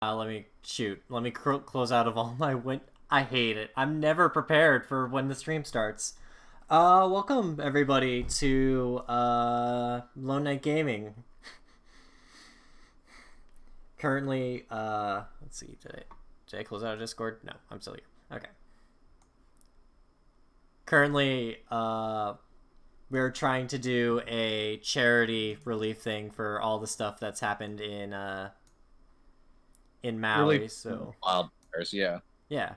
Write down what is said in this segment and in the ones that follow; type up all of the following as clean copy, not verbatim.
Let me close out of all my I hate it. I'm never prepared for when the stream starts. Welcome everybody to Lone Night Gaming. Currently, let's see. Did I close out of Discord? No, I'm still here. Okay. Currently, we're trying to do a charity relief thing for all the stuff that's happened in Maui. Really So wildfires, yeah. yeah,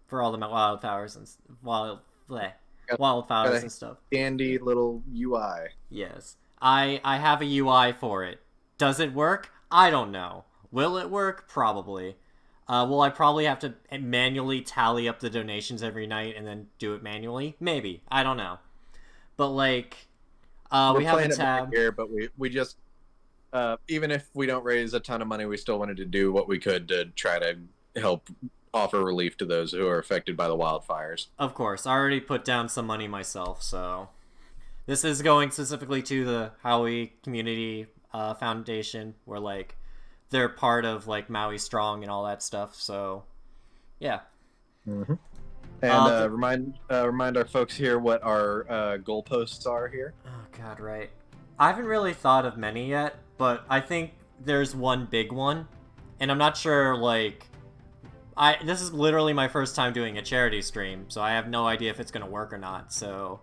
for all the wildflowers and Got, got wildflowers a and stuff. handy little UI. Yes, I have a UI for it. Does it work? I don't know. Will it work? Probably. Will I probably have to manually tally up the donations every night and then do it manually? Maybe. I don't know. But like, We're we have a playing it by tab. ear, but we just even if we don't raise a ton of money, we still wanted to do what we could to try to help offer relief to those who are affected by the wildfires. Of course, I already put down some money myself, so this is going specifically to the Maui Community Foundation, where like they're part of like Maui Strong and all that stuff. So yeah. Mm-hmm. And remind our folks here what our goalposts are here. Oh god, right. I haven't really thought of many yet, but I think there's one big one, and I'm not sure like this is literally my first time doing a charity stream, so I have no idea if it's gonna work or not. So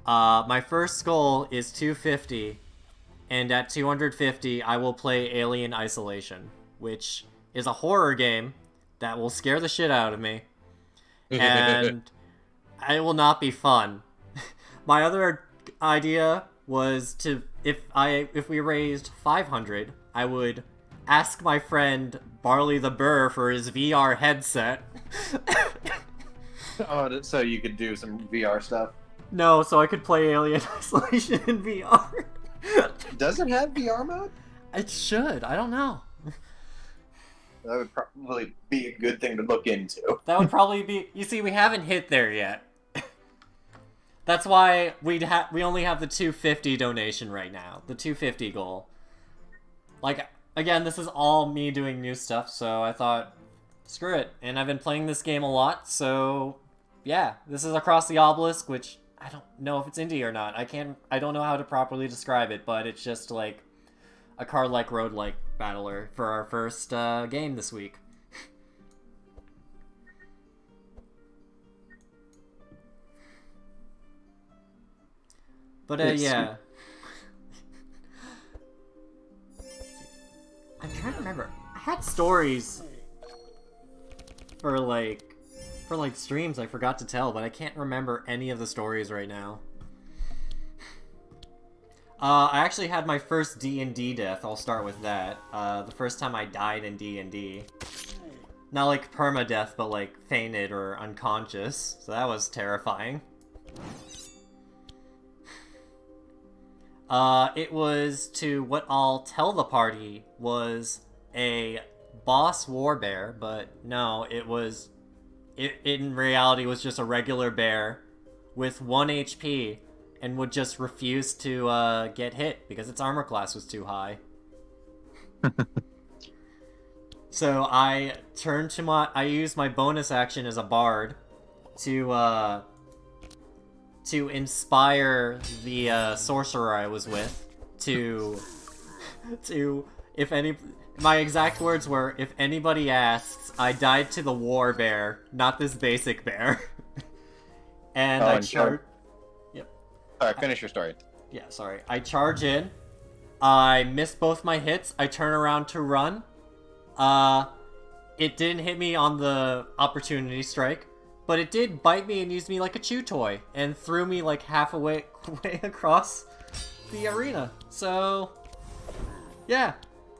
my first goal is 250, and at 250 I will play Alien Isolation, which is a horror game that will scare the shit out of me, and it will not be fun. My other idea was to if we raised 500, I would ask my friend Barley the Burr for his VR headset. Oh, so you could do some VR stuff. No, so I could play Alien Isolation in VR. Does it have VR mode? It should. I don't know. That would probably be a good thing to look into. That would probably be. You see, we haven't hit there yet. That's why we only have the 250 donation right now. The 250 goal. Like, again, this is all me doing new stuff, so I thought, screw it. And I've been playing this game a lot, so yeah, this is Across the Obelisk, which I don't know if it's indie or not. I don't know how to properly describe it, but it's just like a car-like, road-like battler for our first game this week. But yeah. I'm trying to remember. I had stories for like streams I forgot to tell, but I can't remember any of the stories right now. I actually had my first D&D death. I'll start with that. The first time I died in D&D. Not like permadeath, but like fainted or unconscious. So that was terrifying. It was to what I'll tell the party was a boss warbear, but no, it in reality was just a regular bear with 1 HP and would just refuse to get hit because its armor class was too high. So I used my bonus action as a bard to inspire the sorcerer I was with to my exact words were, if anybody asks, I died to the war bear, not this basic bear. And I charge. Yep. Alright, finish your story. Yeah, sorry. I charge in. I miss both my hits. I turn around to run. It didn't hit me on the opportunity strike, but it did bite me and use me like a chew toy and threw me like half way across the arena. So, yeah.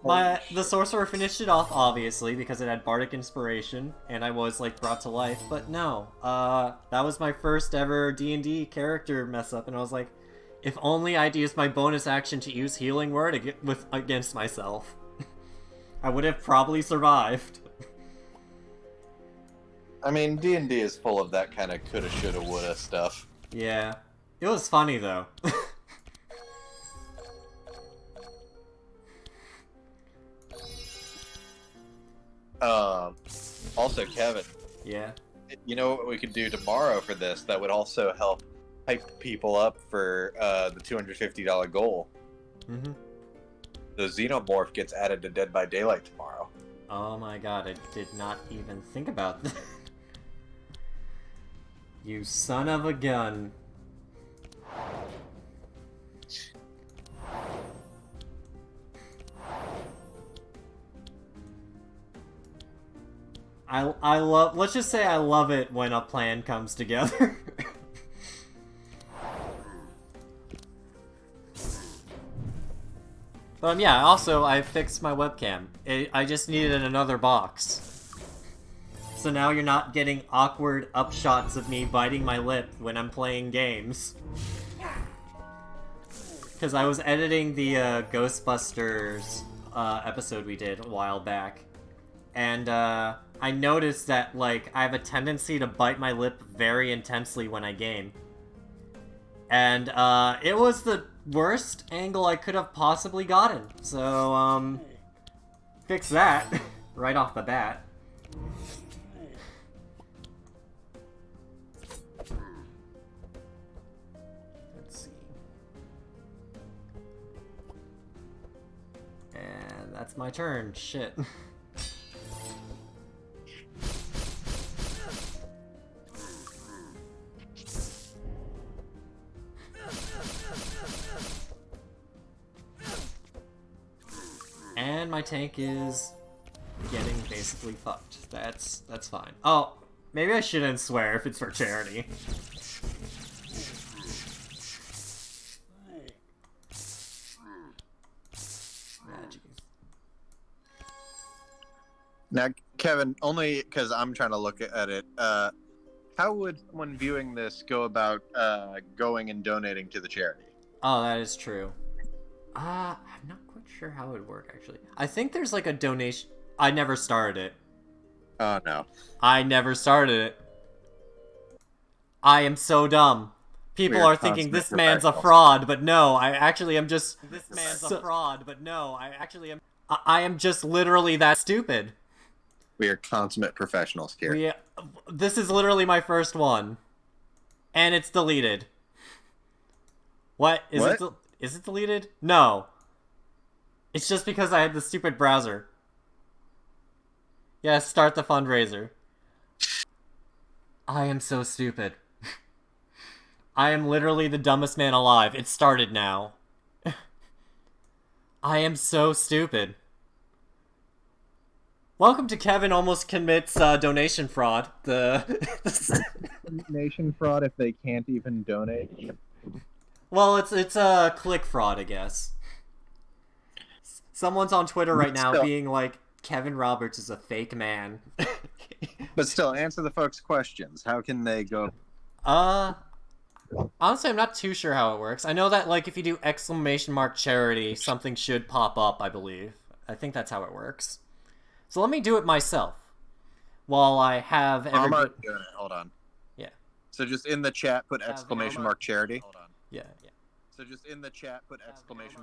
The sorcerer finished it off, obviously, because it had bardic inspiration, and I was like brought to life. But no, that was my first ever D&D character mess up, and I was like, if only I'd used my bonus action to use Healing Word against myself, I would have probably survived. I mean, D&D is full of that kind of coulda, shoulda, woulda stuff. Yeah, it was funny though. Um, Also, Kevin, Yeah. you know what we could do tomorrow for this that would also help hype people up for the $250 goal? Mm-hmm. The Xenomorph gets added to Dead by Daylight tomorrow. Oh my god, I did not even think about that. You son of a gun. I love, let's just say I love it when a plan comes together. But yeah, also I fixed my webcam. I just needed another box. So now you're not getting awkward upshots of me biting my lip when I'm playing games. Because I was editing the Ghostbusters episode we did a while back. And I noticed that, like, I have a tendency to bite my lip very intensely when I game. And it was the worst angle I could have possibly gotten. So, fix that right off the bat. Let's see. And that's my turn. Shit. And my tank is getting basically fucked. That's fine. Oh, maybe I shouldn't swear if it's for charity. Now, Kevin, only because I'm trying to look at it, how would someone viewing this go about going and donating to the charity? Oh, that is true. I'm not quite sure how it would work, actually. I think there's like a donation... I never started it. Oh, no. I never started it. I am so dumb. People are thinking this man's a fraud, but no, I actually am just... This man's a fraud, but no, I actually am... I am just literally that stupid. We are consummate professionals here. This is literally my first one. And it's deleted. What? Is it deleted? No. It's just because I had the stupid browser. Yeah, start the fundraiser. I am so stupid. I am literally the dumbest man alive. It started now. I am so stupid. Welcome to Kevin Almost Commits Donation Fraud. Donation fraud if they can't even donate. Well, it's a click fraud, I guess. Someone's on Twitter right now being like, Kevin Roberts is a fake man. But still, answer the folks' questions. How can they go? Honestly, I'm not too sure how it works. I know that, like, if you do !charity, something should pop up, I believe. I think that's how it works. So let me do it myself. While I have I'm already doing it. Hold on. Yeah. So just in the chat, put !charity. Hold on. Yeah. So just in the chat, put !.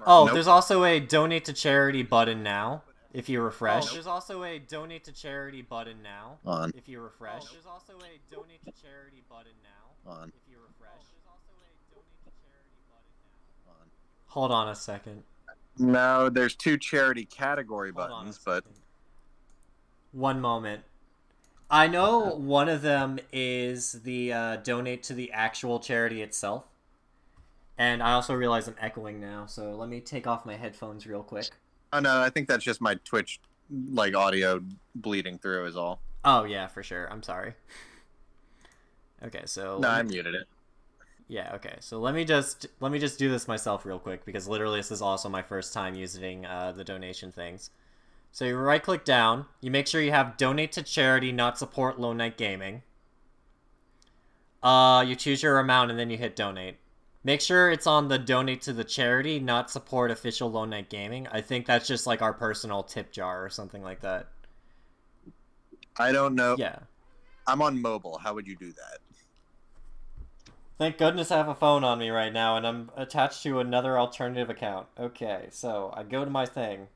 Oh, there's also a donate to charity button now. If you refresh. There's also a donate to charity button now. On. If you refresh. There's also a donate to charity button now. On. If you refresh. There's also a donate to charity button now. On. Hold on a second. No, there's two charity category buttons, but... One moment. I know one of them is the donate to the actual charity itself. And I also realize I'm echoing now, so let me take off my headphones real quick. Oh no, I think that's just my Twitch, like, audio bleeding through is all. Oh yeah, for sure. I'm sorry. Okay, so... No, I muted it. Yeah, okay. So let me just do this myself real quick, because literally this is also my first time using the donation things. So you right-click down, you make sure you have donate to charity, not support Lone Knight Gaming. You choose your amount, and then you hit donate. Make sure it's on the donate to the charity, not support official Lone Knight Gaming. I think that's just like our personal tip jar or something like that. I don't know. Yeah. I'm on mobile. How would you do that? Thank goodness I have a phone on me right now, and I'm attached to another alternative account. Okay, so I go to my thing.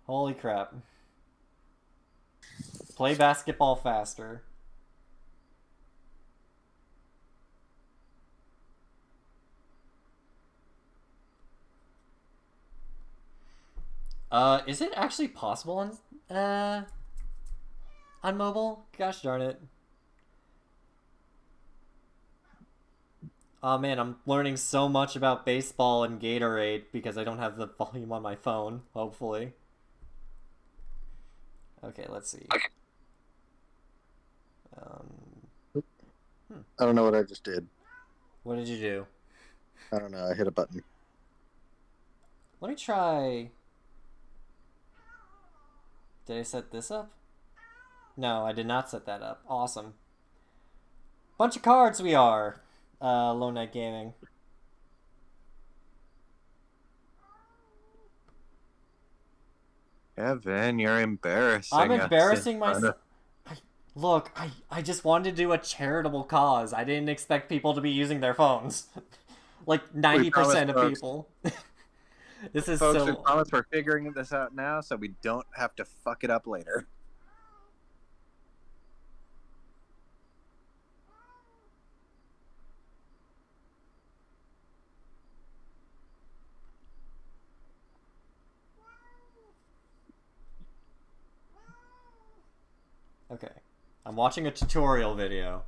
Holy crap. Play basketball faster. Is it actually possible on mobile? Gosh darn it. Oh man, I'm learning so much about baseball and Gatorade because I don't have the volume on my phone, hopefully. Okay, let's see. I don't know what I just did. What did you do? I don't know. I hit a button. Let me try... Did I set this up? No, I did not set that up. Awesome. Bunch of cards we are. Lone Knight Gaming. Evan, you're embarrassing I'm us embarrassing in front myself. of- Look, I just wanted to do a charitable cause. I didn't expect people to be using their phones. Like 90% of folks. people. This is Folks, so... we promise we're figuring this out now so we don't have to fuck it up later. Okay. I'm watching a tutorial video.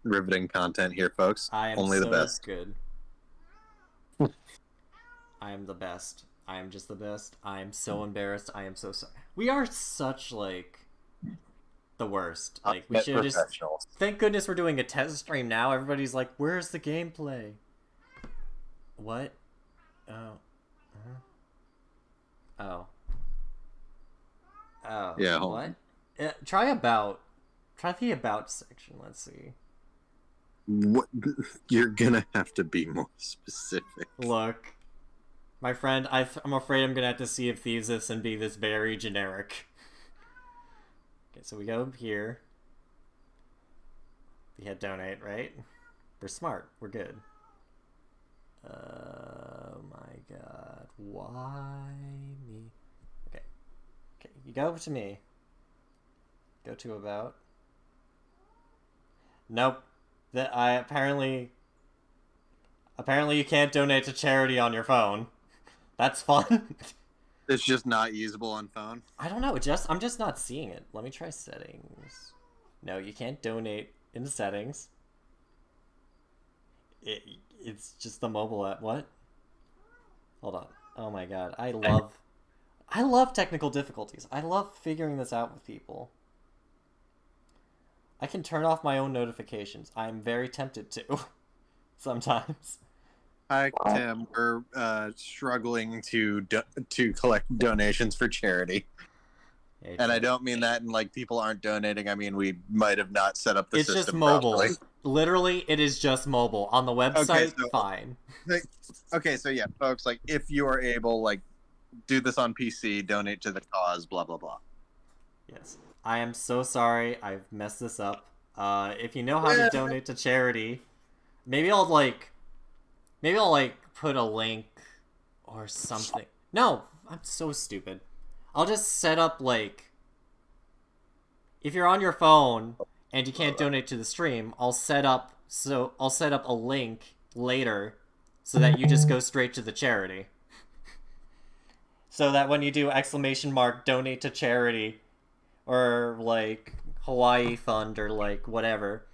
Riveting content here, folks. I am Only so the best. good. I am the best. I am just the best. I am so embarrassed. I am so sorry. We are such, like, the worst. Like, we should just... Professionals. Thank goodness we're doing a test stream now. Everybody's like, where's the gameplay? What? Oh. Oh. Oh. Yeah, hold what? Try about. Try the about section. Let's see. What? You're gonna have to be more specific. Look. My friend, I'm afraid I'm gonna have to see if thieves this and be this very generic. Okay, so we go here. We hit donate, right? We're smart. We're good. Oh my god. Why me? Okay. Okay, you go to me. Go to about. Nope. That I apparently you can't donate to charity on your phone. That's fun. It's just not usable on phone. I don't know. I'm just not seeing it. Let me try settings. No, you can't donate in the settings. It's just the mobile app. What? Hold on. Oh my god. I love technical difficulties. I love figuring this out with people. I can turn off my own notifications. I'm very tempted to. Sometimes. Hi, Tim. We're struggling to collect donations for charity. And I don't mean that in like people aren't donating. I mean we might have not set up the it's system just mobile. properly. Literally, it is just mobile. On the website, so- fine. Okay, so yeah, folks, like if you are able, like, do this on PC, donate to the cause, blah blah blah. Yes. I am so sorry. I've messed this up. If you know how to donate to charity, maybe I'll put a link or something. No, I'm so stupid. I'll just set up like if you're on your phone and you can't donate to the stream, I'll set up a link later so that you just go straight to the charity. So that when you do ! Donate to charity or like Hawaii Fund or like whatever,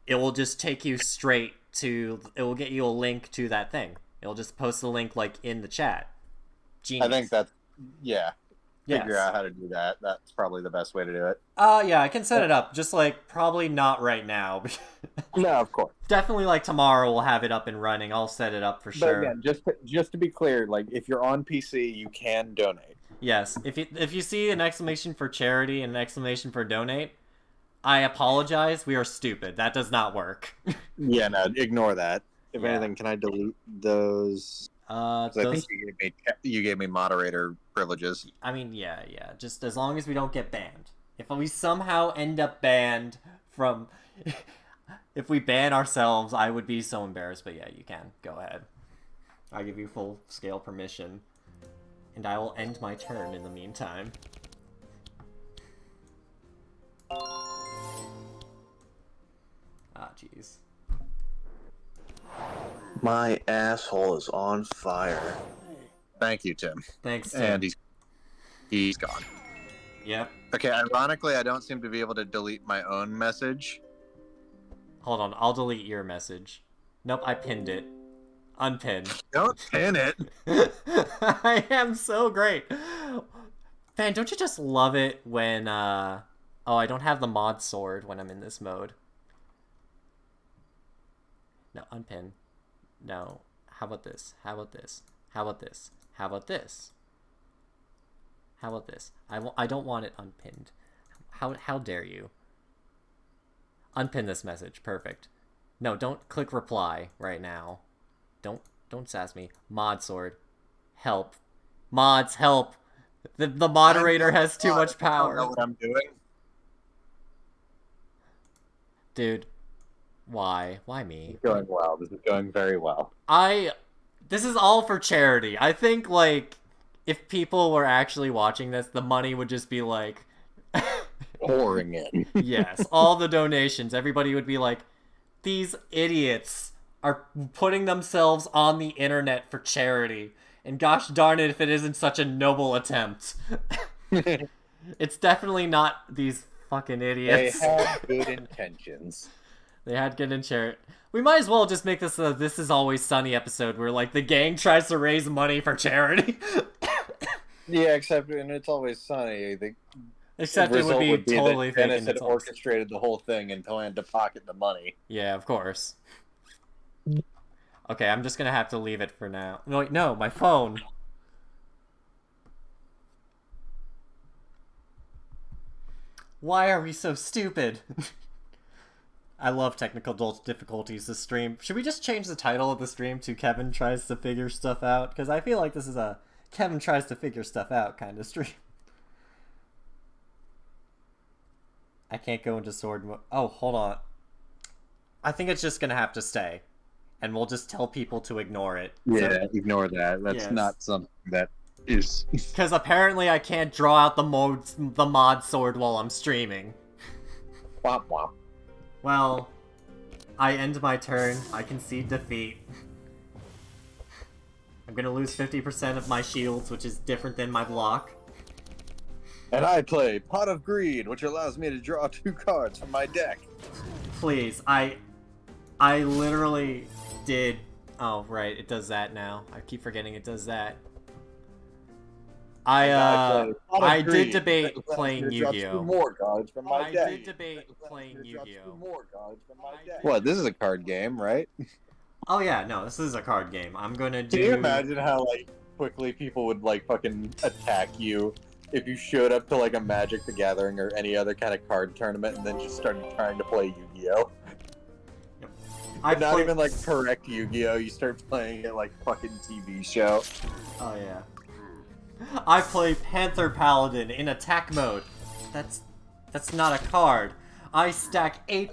it will just take you straight to, it will get you a link to that thing. It'll just post the link like in the chat. Genius. I think that's figure Yes. out how to do that. That's probably the best way to do it. Yeah, I can set it up. Just like probably not right now. No, of course. Definitely like tomorrow we'll have it up and running. I'll set it up for sure. But again, just to be clear, like if you're on PC, you can donate. Yes, if you see an exclamation for charity and an exclamation for donate, I apologize. We are stupid. That does not work. Yeah, no, ignore that. If Yeah. anything, can I delete those? 'Cause I think you gave me moderator privileges. I mean, yeah. Just as long as we don't get banned. If we somehow end up banned from... if we ban ourselves, I would be so embarrassed. But yeah, you can. Go ahead. I give you full-scale permission. And I will end my turn in the meantime. Ah, jeez. My asshole is on fire. Thank you, Tim. Thanks, Tim. And he's gone. Yep. Okay, ironically, I don't seem to be able to delete my own message. Hold on, I'll delete your message. Nope, I pinned it. Unpin. Don't pin it. I am so great. Man, don't you just love it when, Oh, I don't have the mod sword when I'm in this mode. No, unpin. No. How about this? How about this? How about this? How about this? How about this? I don't want it unpinned. How dare you? Unpin this message. Perfect. No, don't click reply right now. Don't sass me. Mod sword. Help. Mods, help. The moderator has too much power. I don't know what I'm doing. Dude. Why? Why me? It's going well. This is going very well. This is all for charity. I think, like, if people were actually watching this, the money would just be, like... Pouring in. Yes, all the donations. Everybody would be like, these idiots are putting themselves on the internet for charity. And gosh darn it if it isn't such a noble attempt. It's definitely not these fucking idiots. They had good intentions. They had good insurance. We might as well just make this a This Is Always Sunny episode where, like, the gang tries to raise money for charity. Yeah, except in It's Always Sunny, Except it would be totally fake. Dennis had orchestrated the whole thing and planned to pocket the money. Yeah, of course. Okay, I'm just gonna have to leave it for now. No, wait, no, my phone. Why are we so stupid? I love technical difficulties this stream. Should we just change the title of the stream to Kevin Tries to Figure Stuff Out? Because I feel like this is a Kevin Tries to Figure Stuff Out kind of stream. I can't go into sword mode. Oh, hold on. I think it's just gonna have to stay. And we'll just tell people to ignore it. Yeah, So, ignore that. That's not something that is... Because apparently I can't draw out the mod sword while I'm streaming. Womp womp. Well, I end my turn. I concede defeat. I'm gonna lose 50% of my shields, which is different than my block. And I play Pot of Greed, which allows me to draw 2 cards from my deck. Please, I literally did... Oh, right, it does that now. I keep forgetting it does that. I did debate playing Yu-Gi-Oh! More cards from my deck. I did debate playing Yu-Gi-Oh! What, this is a card game, right? Oh yeah, no, this is a card game. I'm gonna do... Can you imagine how, like, quickly people would, like, fucking attack you if you showed up to, like, a Magic the Gathering or any other kind of card tournament and then just started trying to play Yu-Gi-Oh! Not even, like, correct Yu-Gi-Oh! You start playing it like fucking TV show. Oh yeah. I play Panther Paladin in attack mode. That's not a card. I stack eight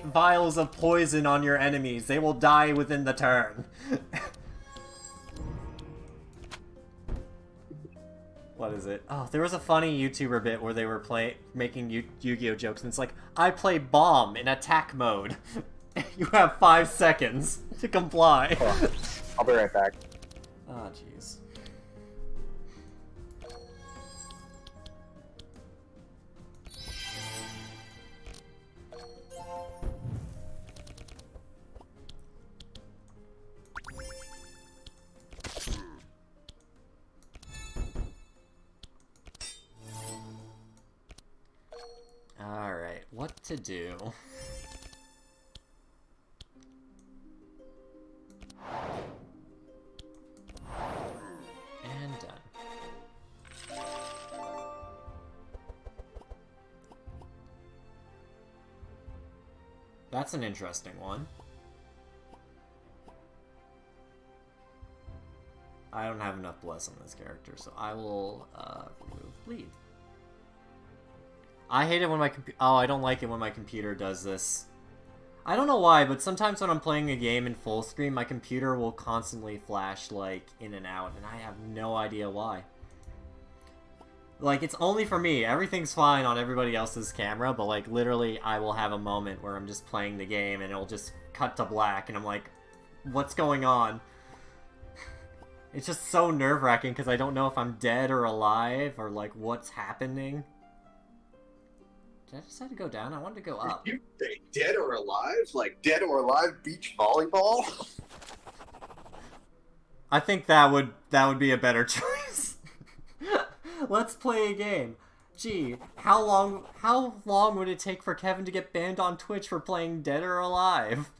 vials of poison on your enemies. They will die within the turn. What is it? Oh, there was a funny YouTuber bit where they were making Yu-Gi-Oh jokes, and it's like, I play Bomb in attack mode. You have 5 seconds to comply. I'll be right back. Oh, jeez. Alright, what to do? And done. That's an interesting one. I don't have enough bless on this character, so I will remove bleed. I hate it when my I don't like it when my computer does this. I don't know why, but sometimes when I'm playing a game in full screen, my computer will constantly flash, like, in and out, and I have no idea why. Like, it's only for me. Everything's fine on everybody else's camera, but, like, literally, I will have a moment where I'm just playing the game, and it'll just cut to black, and I'm like, what's going on? It's just so nerve-wracking, because I don't know if I'm dead or alive, or, like, what's happening. Did I decide to go down? I wanted to go up. You say dead or alive? Like dead or alive beach volleyball? I think that would be a better choice. Let's play a game. Gee, how long would it take for Kevin to get banned on Twitch for playing Dead or Alive?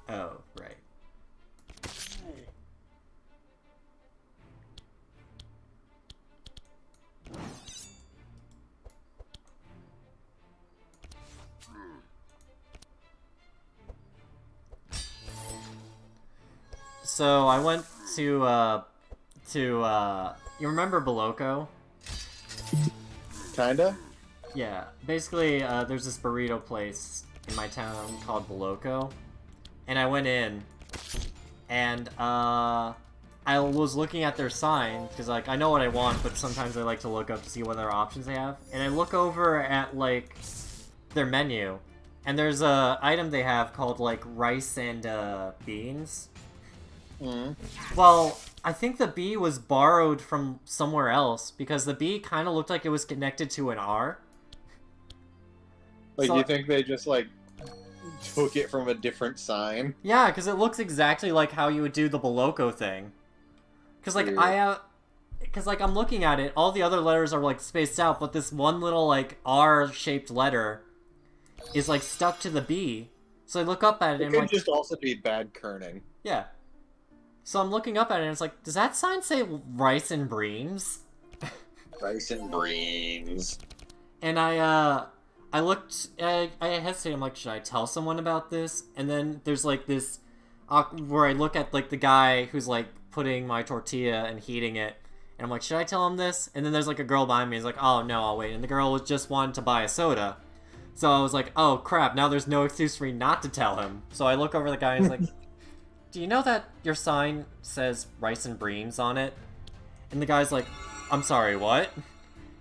Oh, right. So I went to you remember Boloco? Kinda? Yeah, basically there's this burrito place in my town called Boloco, and I went in, and I was looking at their sign because like I know what I want, but sometimes I like to look up to see what other options they have, and I look over at like their menu, and there's a item they have called like rice and beans. Well, I think the B was borrowed from somewhere else, because the B kind of looked like it was connected to an R. Like, So- you think they just, like, took it from a different sign? Yeah, because it looks exactly like how you would do the Boloco thing. Because, like, Weird. Because, like, I'm looking at it, all the other letters are, like, spaced out, but this one little, like, R-shaped letter is, like, stuck to the B. So I look up at it It and could I'm like, just also be bad kerning. yeah. So I'm looking up at it and it's like, does that sign say rice and breams? Rice and beans. And I looked, I hesitated, I'm like, should I tell someone about this? And then there's, like, this, where I look at, like, the guy who's, like, putting my tortilla and heating it, and I'm like, should I tell him this? And then there's, like, a girl behind me who's like, oh, no, I'll wait. And the girl was just wanted to buy a soda. So I was like, oh, crap, now there's no excuse for me not to tell him. So I look over at the guy and he's like, do you know that your sign says rice and breams on it? And the guy's like, I'm sorry, what?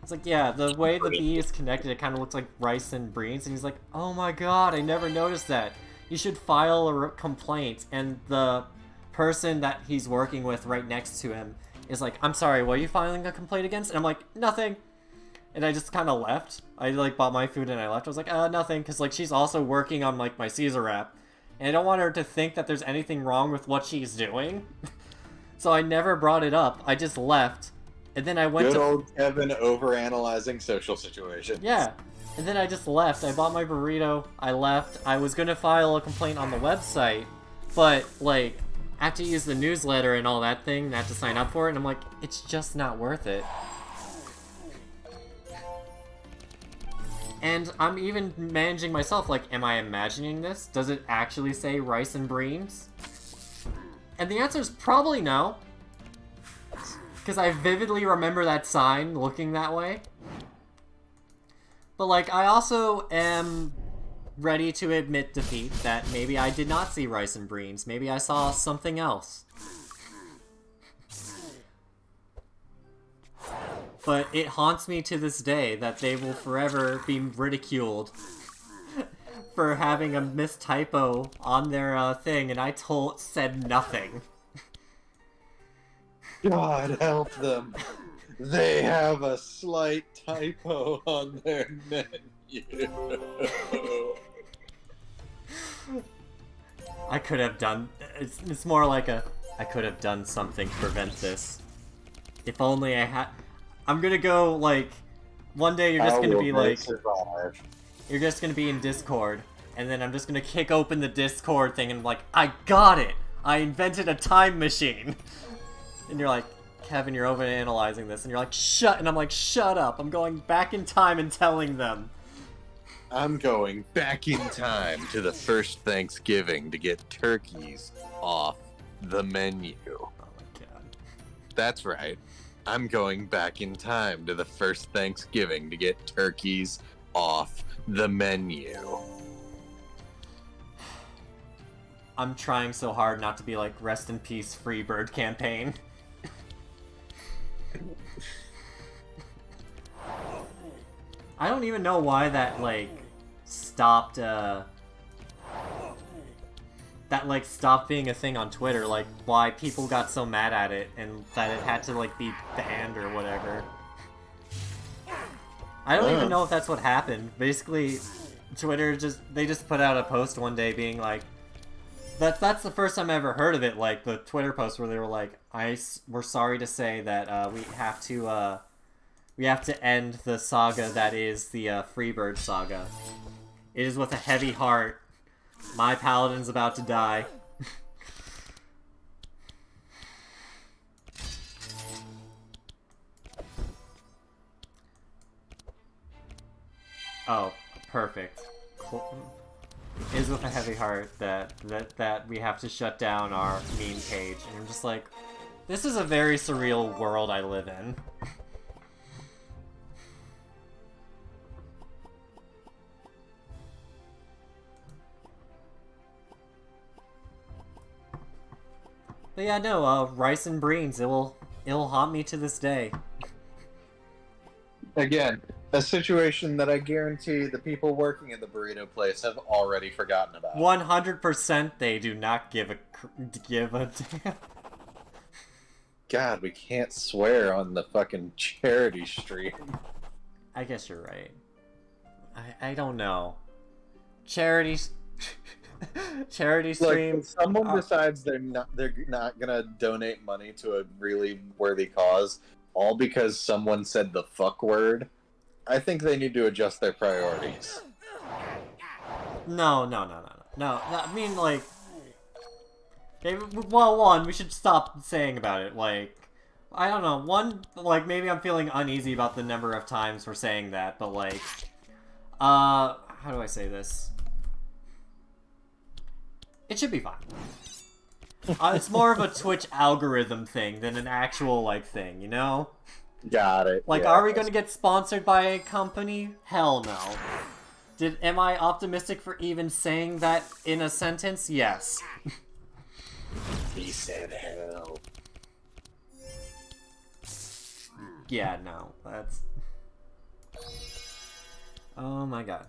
It's like, yeah, the way the B is connected, it kind of looks like rice and breams. And he's like, oh my god, I never noticed that. You should file a complaint. And the person that he's working with right next to him is like, I'm sorry, what are you filing a complaint against? And I'm like, nothing. And I just kind of left. I, like, bought my food and I left. I was like, nothing. Because, like, she's also working on, like, my Caesar wrap. And I don't want her to think that there's anything wrong with what she's doing. So I never brought it up. I just left. And then I went Good to... old Kevin overanalyzing social situations. Yeah. And then I just left. I bought my burrito. I left. I was gonna file a complaint on the website. But, like, I have to use the newsletter and all that thing. And I have to sign up for it. And I'm like, it's just not worth it. And I'm even managing myself, like, am I imagining this? Does it actually say rice and breams? And the answer is probably no. Because I vividly remember that sign looking that way. But, like, I also am ready to admit defeat that maybe I did not see rice and breams. Maybe I saw something else. But it haunts me to this day that they will forever be ridiculed for having a mistypo on their thing, and I said nothing. God help them. They have a slight typo on their menu. I could have done... It's more like I could have done something to prevent this. If only I had... I'm gonna go, like... One day you're just gonna be like... Survive. You're just gonna be in Discord, and then I'm just gonna kick open the Discord thing and like, I got it! I invented a time machine! And you're like, Kevin, you're overanalyzing this, and you're like, shut, and I'm like, shut up, I'm going back in time and telling them. I'm going Back in time to the first Thanksgiving to get turkeys off the menu. Oh my god. That's right. I'm going back in time to the first Thanksgiving to get turkeys off the menu. I'm trying so hard not to be like, rest in peace, Freebird campaign. I don't even know why that, like, stopped, stopped being a thing on Twitter, like, why people got so mad at it, and that it had to, like, be banned or whatever. I don't even know if that's what happened. Basically, Twitter they just put out a post one day being like, that's the first time I ever heard of it, like, the Twitter post where they were like, we're sorry to say that, we have to end the saga that is the, Freebird saga. It is with a heavy heart. My paladin's about to die. Oh, perfect. It is with a heavy heart that we have to shut down our meme page. And I'm just like, this is a very surreal world I live in. But yeah, no, rice and beans, it'll haunt me to this day. Again, a situation that I guarantee the people working in the burrito place have already forgotten about. 100% they do not give a damn. God, we can't swear on the fucking charity stream. I guess you're right. I don't know. Charity stream. Look, if someone decides they're not gonna donate money to a really worthy cause, all because someone said the fuck word, I think they need to adjust their priorities. No. I mean, like, okay, well, one, we should stop saying about it. Like, I don't know. One, like, maybe I'm feeling uneasy about the number of times we're saying that, but like, how do I say this? It should be fine. It's more of a Twitch algorithm thing than an actual, like, thing, you know? Got it. Like, yeah. Are we gonna get sponsored by a company? Hell no. Am I optimistic for even saying that in a sentence? Yes. He said hell. Yeah, no. That's... Oh my god.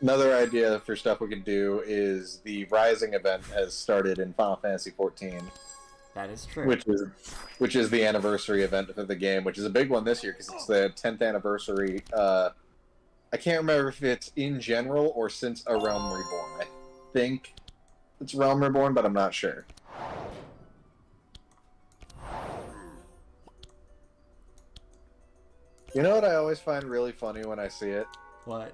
Another idea for stuff we can do is the Rising event has started in Final Fantasy XIV. That is true. Which is the anniversary event for the game, which is a big one this year because it's the 10th anniversary. I can't remember if it's in general or since A Realm Reborn. I think it's Realm Reborn, but I'm not sure. You know what I always find really funny when I see it? What?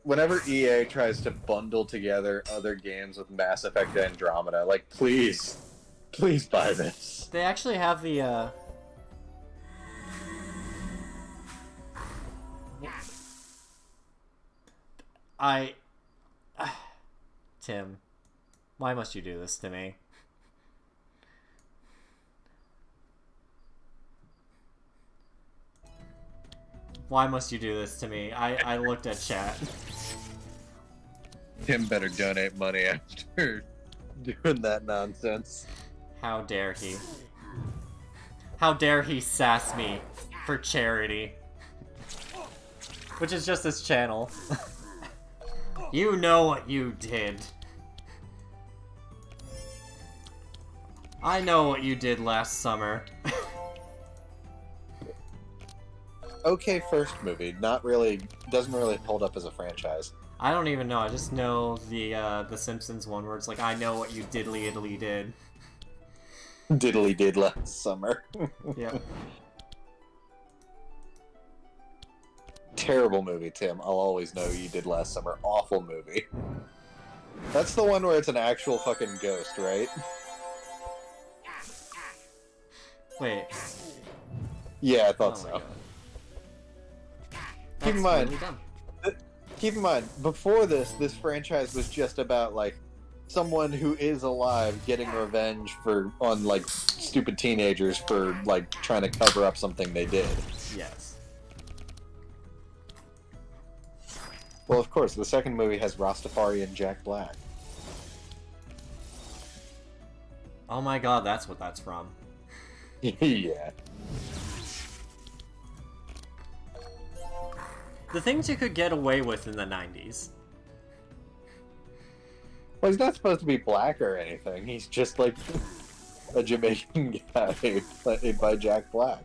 Whenever EA tries to bundle together other games with Mass Effect Andromeda, like, please buy this. They actually have the, Tim, why must you do this to me? Why must you do this to me? I looked at chat. Tim better donate money after doing that nonsense. How dare he? How dare he sass me for charity? Which is just this channel. You know what you did. I know what you did last summer. Okay, first movie. Not really. Doesn't really hold up as a franchise. I don't even know. I just know the Simpsons one where it's like, I know what you diddly did. Diddly did last summer. Yep. Terrible movie, Tim. I'll always know you did last summer. Awful movie. That's the one where it's an actual fucking ghost, right? Wait. Yeah, I thought Oh my so. God. Keep in That's mind, really dumb. keep in mind, before this franchise was just about, like, someone who is alive getting revenge on, like, stupid teenagers for like trying to cover up something they did. Yes. Well, of course, the second movie has Rastafari and Jack Black. Oh my god, that's what that's from. Yeah. The things you could get away with in the 90s. Well, he's not supposed to be black or anything. He's just like a Jamaican guy played by Jack Black.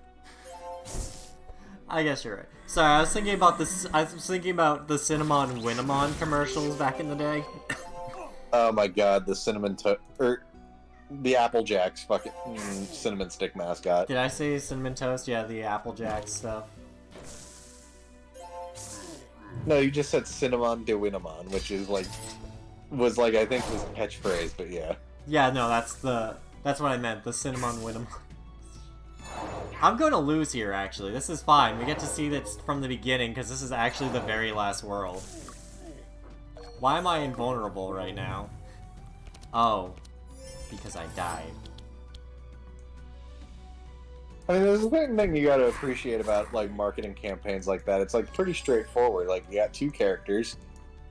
I guess you're right. Sorry, I was thinking about this. I was thinking about the Cinnamon Winamon commercials back in the day. Oh my god, the the Apple Jacks fucking cinnamon stick mascot. Did I say Cinnamon Toast? Yeah, the Applejack stuff. No, you just said Cinnamon de Winamon, which is like I think his catchphrase, but yeah. Yeah, no, that's what I meant. The Cinnamon Winamon. I'm going to lose here, actually. This is fine. We get to see this from the beginning, because this is actually the very last world. Why am I invulnerable right now? Oh. Because I died. I mean, there's a thing you gotta appreciate about, like, marketing campaigns like that. It's, like, pretty straightforward. Like, you got two characters.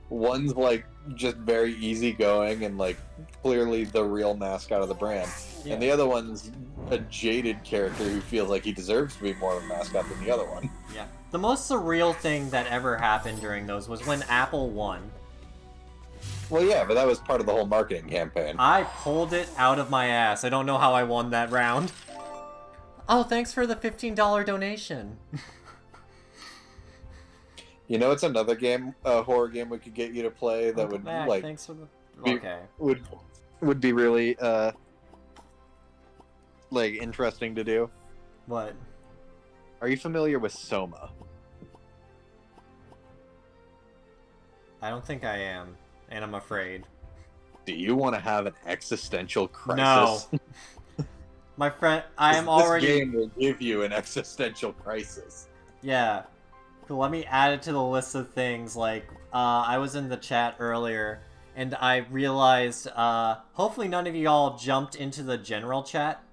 One's, like, just very easygoing and, like, clearly the real mascot of the brand. Yeah. And the other one's a jaded character who feels like he deserves to be more of a mascot than the other one. Yeah. The most surreal thing that ever happened during those was when Apple won. Well, yeah, but that was part of the whole marketing campaign. I pulled it out of my ass. I don't know how I won that round. Oh, thanks for the $15 donation. You know, it's another game, horror game we could get you to play that would like. Thanks for the. Okay. Would be really like interesting to do. What? Are you familiar with Soma? I don't think I am, and I'm afraid. Do you want to have an existential crisis? No. My friend, I am already. This game will give you an existential crisis. Yeah. Cool, let me add it to the list of things. Like, I was in the chat earlier, and I realized, hopefully none of you all jumped into the general chat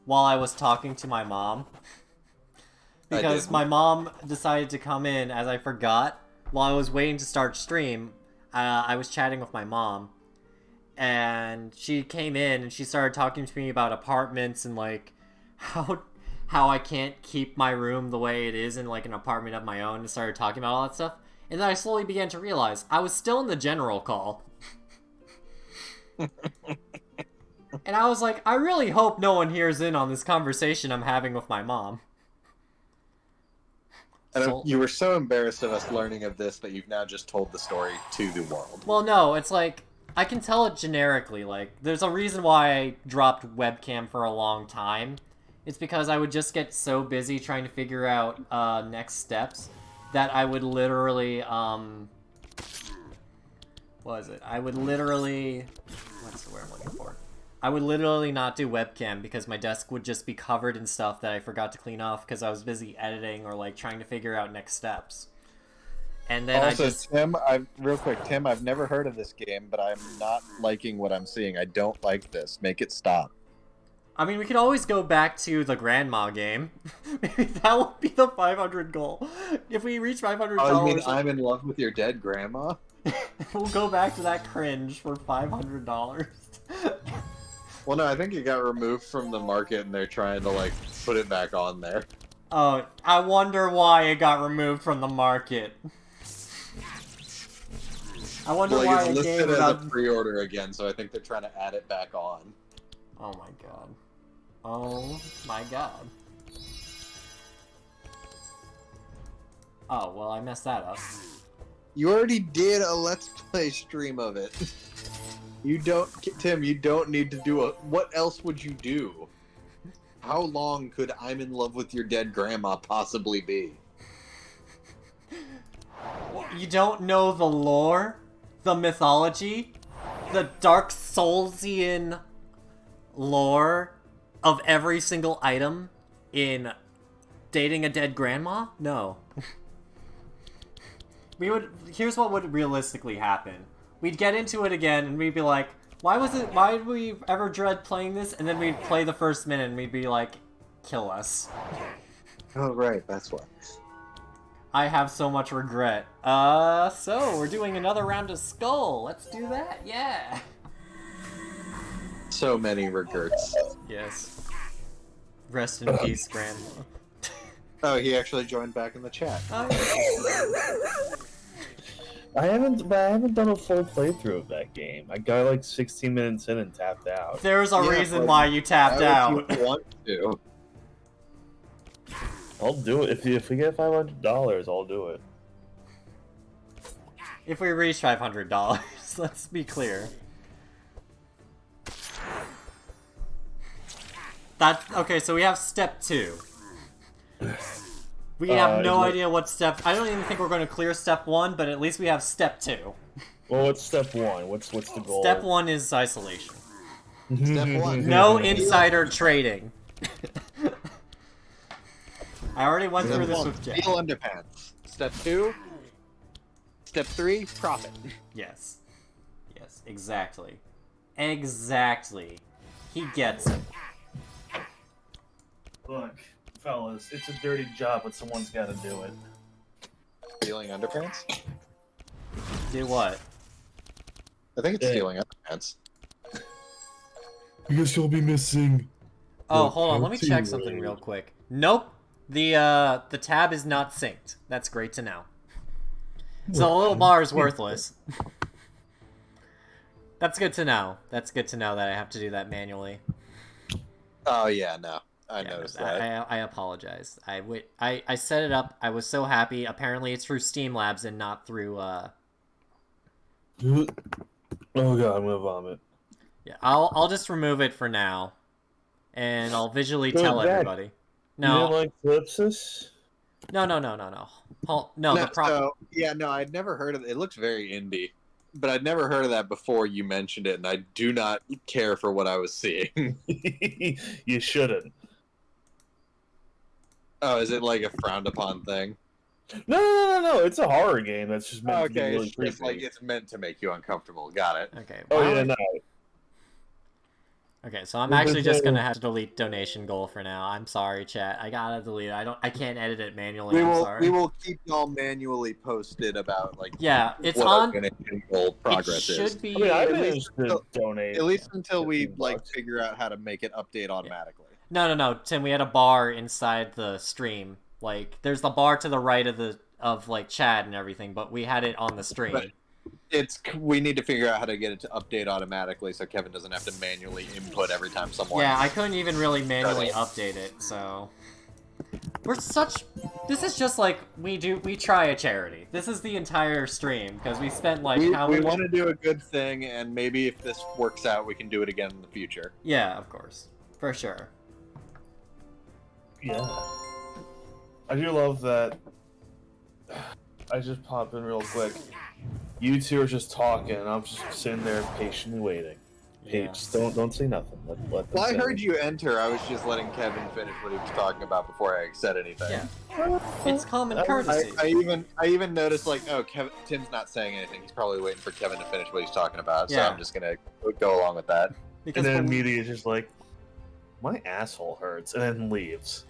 while I was talking to my mom. Because my mom decided to come in, as I forgot, while I was waiting to start stream. I was chatting with my mom, and she came in, and she started talking to me about apartments and, like, how I can't keep my room the way it is in, like, an apartment of my own, and started talking about all that stuff. And then I slowly began to realize I was still in the general call. And I was like, I really hope no one hears in on this conversation I'm having with my mom. And you were so embarrassed of us learning of this that you've now just told the story to the world. Well, no, it's like, I can tell it generically. Like, there's a reason why I dropped webcam for a long time. It's because I would just get so busy trying to figure out next steps that I would literally, what was it? I would literally, what's the word I'm looking for? I would literally not do webcam because my desk would just be covered in stuff that I forgot to clean off because I was busy editing or, like, trying to figure out next steps. And then also, Tim, real quick, Tim, I've never heard of this game, but I'm not liking what I'm seeing. I don't like this. Make it stop. I mean, we could always go back to the grandma game. Maybe that will be the 500 goal. If we reach $500... Oh, you mean I'm in love with your dead grandma? We'll go back to that cringe for $500. Well, no, I think it got removed from the market and they're trying to, like, put it back on there. Oh, I wonder why it got removed from the market. I wonder why it's a game listed as about... a pre-order again, so I think they're trying to add it back on. Oh my god. Oh my god. Oh, well, I messed that up. You already did a Let's Play stream of it. You don't, Tim, you don't need to do a... What else would you do? How long could I'm in love with your dead grandma possibly be? You don't know the lore? The mythology? The Dark Soulsian lore of every single item in dating a dead grandma? No. Here's what would realistically happen. We'd get into it again, and we'd be like, Why did we ever dread playing this? And then we'd play the first minute and we'd be like, kill us. Oh, right, that's why. I have so much regret. So we're doing another round of Skull. Let's do that. Yeah. So many regrets. Yes. Rest in peace, Grandma. Oh, he actually joined back in the chat. Oh, yeah. I haven't done a full playthrough of that game. I got like 16 minutes in and tapped out. There's a Yeah, reason but why you tapped out. If you want to. I'll do it if we get $500. I'll do it. If we reach $500, let's be clear. That's okay. So we have step 2. We have no idea what step. I don't even think we're going to clear step 1, but at least we have step 2. Well, what's step 1? What's the goal? Step 1 is isolation. Step 1. No insider trading. I already went through this with Jay. Steal underpants. Step 2. Step 3. Profit. Yes. Yes, exactly. Exactly. He gets it. Look, fellas, it's a dirty job, but someone's got to do it. Stealing underpants? Do what? I think it's stealing underpants. I guess you'll be missing. Oh, hold on. Let me check something real quick. Nope. The tab is not synced. That's great to know. So the little bar is worthless. That's good to know. That's good to know that I have to do that manually. Oh, yeah, no. I noticed that. I apologize. I set it up. I was so happy. Apparently it's through Steam Labs and not through Oh god, I'm gonna vomit. Yeah, I'll just remove it for now. And I'll visually tell Jack, everybody. You No. didn't like Calypsis? No. I'd never heard of it. It looks very indie. But I'd never heard of that before you mentioned it, and I do not care for what I was seeing. You shouldn't. Oh, is it like a frowned upon thing? No. It's a horror game that's just meant to be really it's creepy. just like it's meant to make you uncomfortable. Got it. Okay. Oh yeah, no. Okay, so I'm actually just gonna have to delete donation goal for now. I'm sorry, chat. I gotta delete it. I can't edit it manually. I'm sorry. We will keep y'all manually posted about like Yeah, it's what on. our donation goal progress It should is. be. I mean, I At managed least to until- donate. At least until we 15 like bucks. figure out how to make it update automatically. No, Tim. We had a bar inside the stream. Like, there's the bar to the right of like chat and everything, but we had it on the stream. But we need to figure out how to get it to update automatically, so Kevin doesn't have to manually input every time someone. Yeah, I couldn't even really manually update it, so this is just like we try a charity. This is the entire stream because we spent like we many... want to do a good thing, and maybe if this works out, we can do it again in the future. Yeah, of course, for sure. Yeah. I do love that. I just pop in real quick. You two are just talking, and I'm just sitting there patiently waiting. Hey, Yeah. just don't say nothing. Let them Well, I say heard it. you enter. I was just letting Kevin finish what he was talking about before I said anything. Yeah, it's common courtesy. I even noticed like, oh, Tim's not saying anything. He's probably waiting for Kevin to finish what he's talking about. So Yeah. I'm just gonna go along with that. Because And then when- immediately it's just like, my asshole hurts, and then leaves.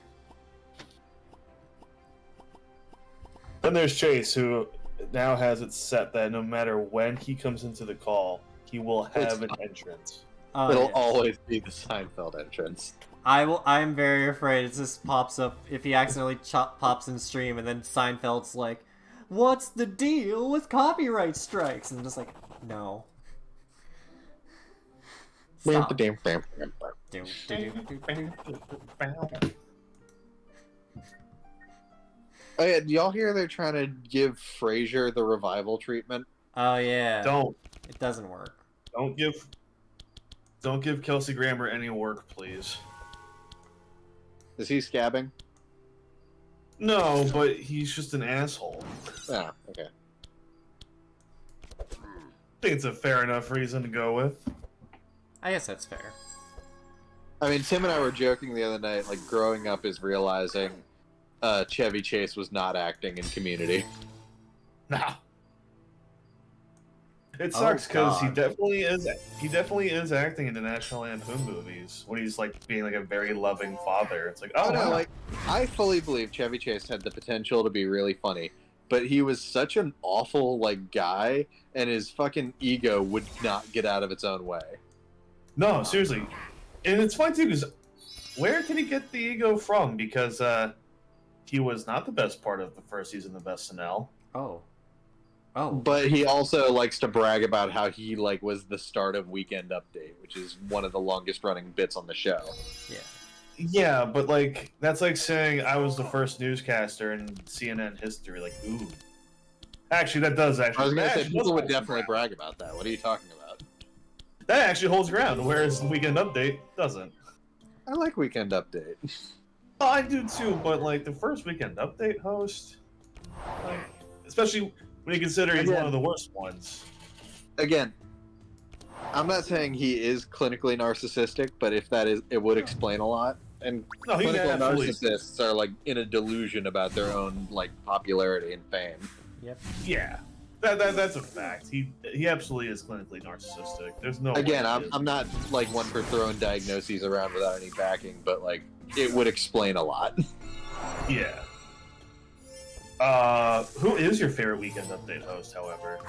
Then there's Chase, who now has it set that no matter when he comes into the call, he will have an entrance. It'll yeah. always be the Seinfeld entrance. I'm very afraid it just pops up if he accidentally pops in stream and then Seinfeld's like, "What's the deal with copyright strikes?" And I'm just like, no. Stop. Oh yeah, do y'all hear they're trying to give Frasier the revival treatment? Oh yeah. Don't It doesn't work. don't give Kelsey Grammer any work, please. Is he scabbing? No, but he's just an asshole. Ah, okay. I think it's a fair enough reason to go with. I guess that's fair. I mean, Tim and I were joking the other night, like, growing up is realizing Chevy Chase was not acting in Community. Nah. It sucks because he God. definitely is. He definitely is acting in the National Lampoon movies when he's like being like a very loving father. It's like, Oh oh no, wow. like I fully believe Chevy Chase had the potential to be really funny, but he was such an awful like guy, and his fucking ego would not get out of its own way. No, seriously, and it's funny too because where did he get the ego from? Because he was not the best part of the first season of SNL. Oh. But he also likes to brag about how he like was the start of Weekend Update, which is one of the longest running bits on the show. Yeah. Yeah, but like that's like saying I was the first newscaster in CNN history. Like, ooh. Actually, that does actually. I was gonna that say actually people does would hold definitely ground. brag about that. What are you talking about? That actually holds ground, whereas the Weekend Update doesn't. I like Weekend Update. Oh, I do too, but like the first Weekend Update host, like especially when you consider he's one of the worst ones. Again, I'm not saying he is clinically narcissistic, but if that is, it would explain a lot. And No, he clinical absolutely. narcissists are like in a delusion about their own like popularity and fame. Yep. Yeah, that's a fact. He absolutely is clinically narcissistic. There's no. Again, way he I'm not like one for throwing diagnoses around without any backing, but like it would explain a lot. Yeah. Who is your favorite Weekend Update host? However.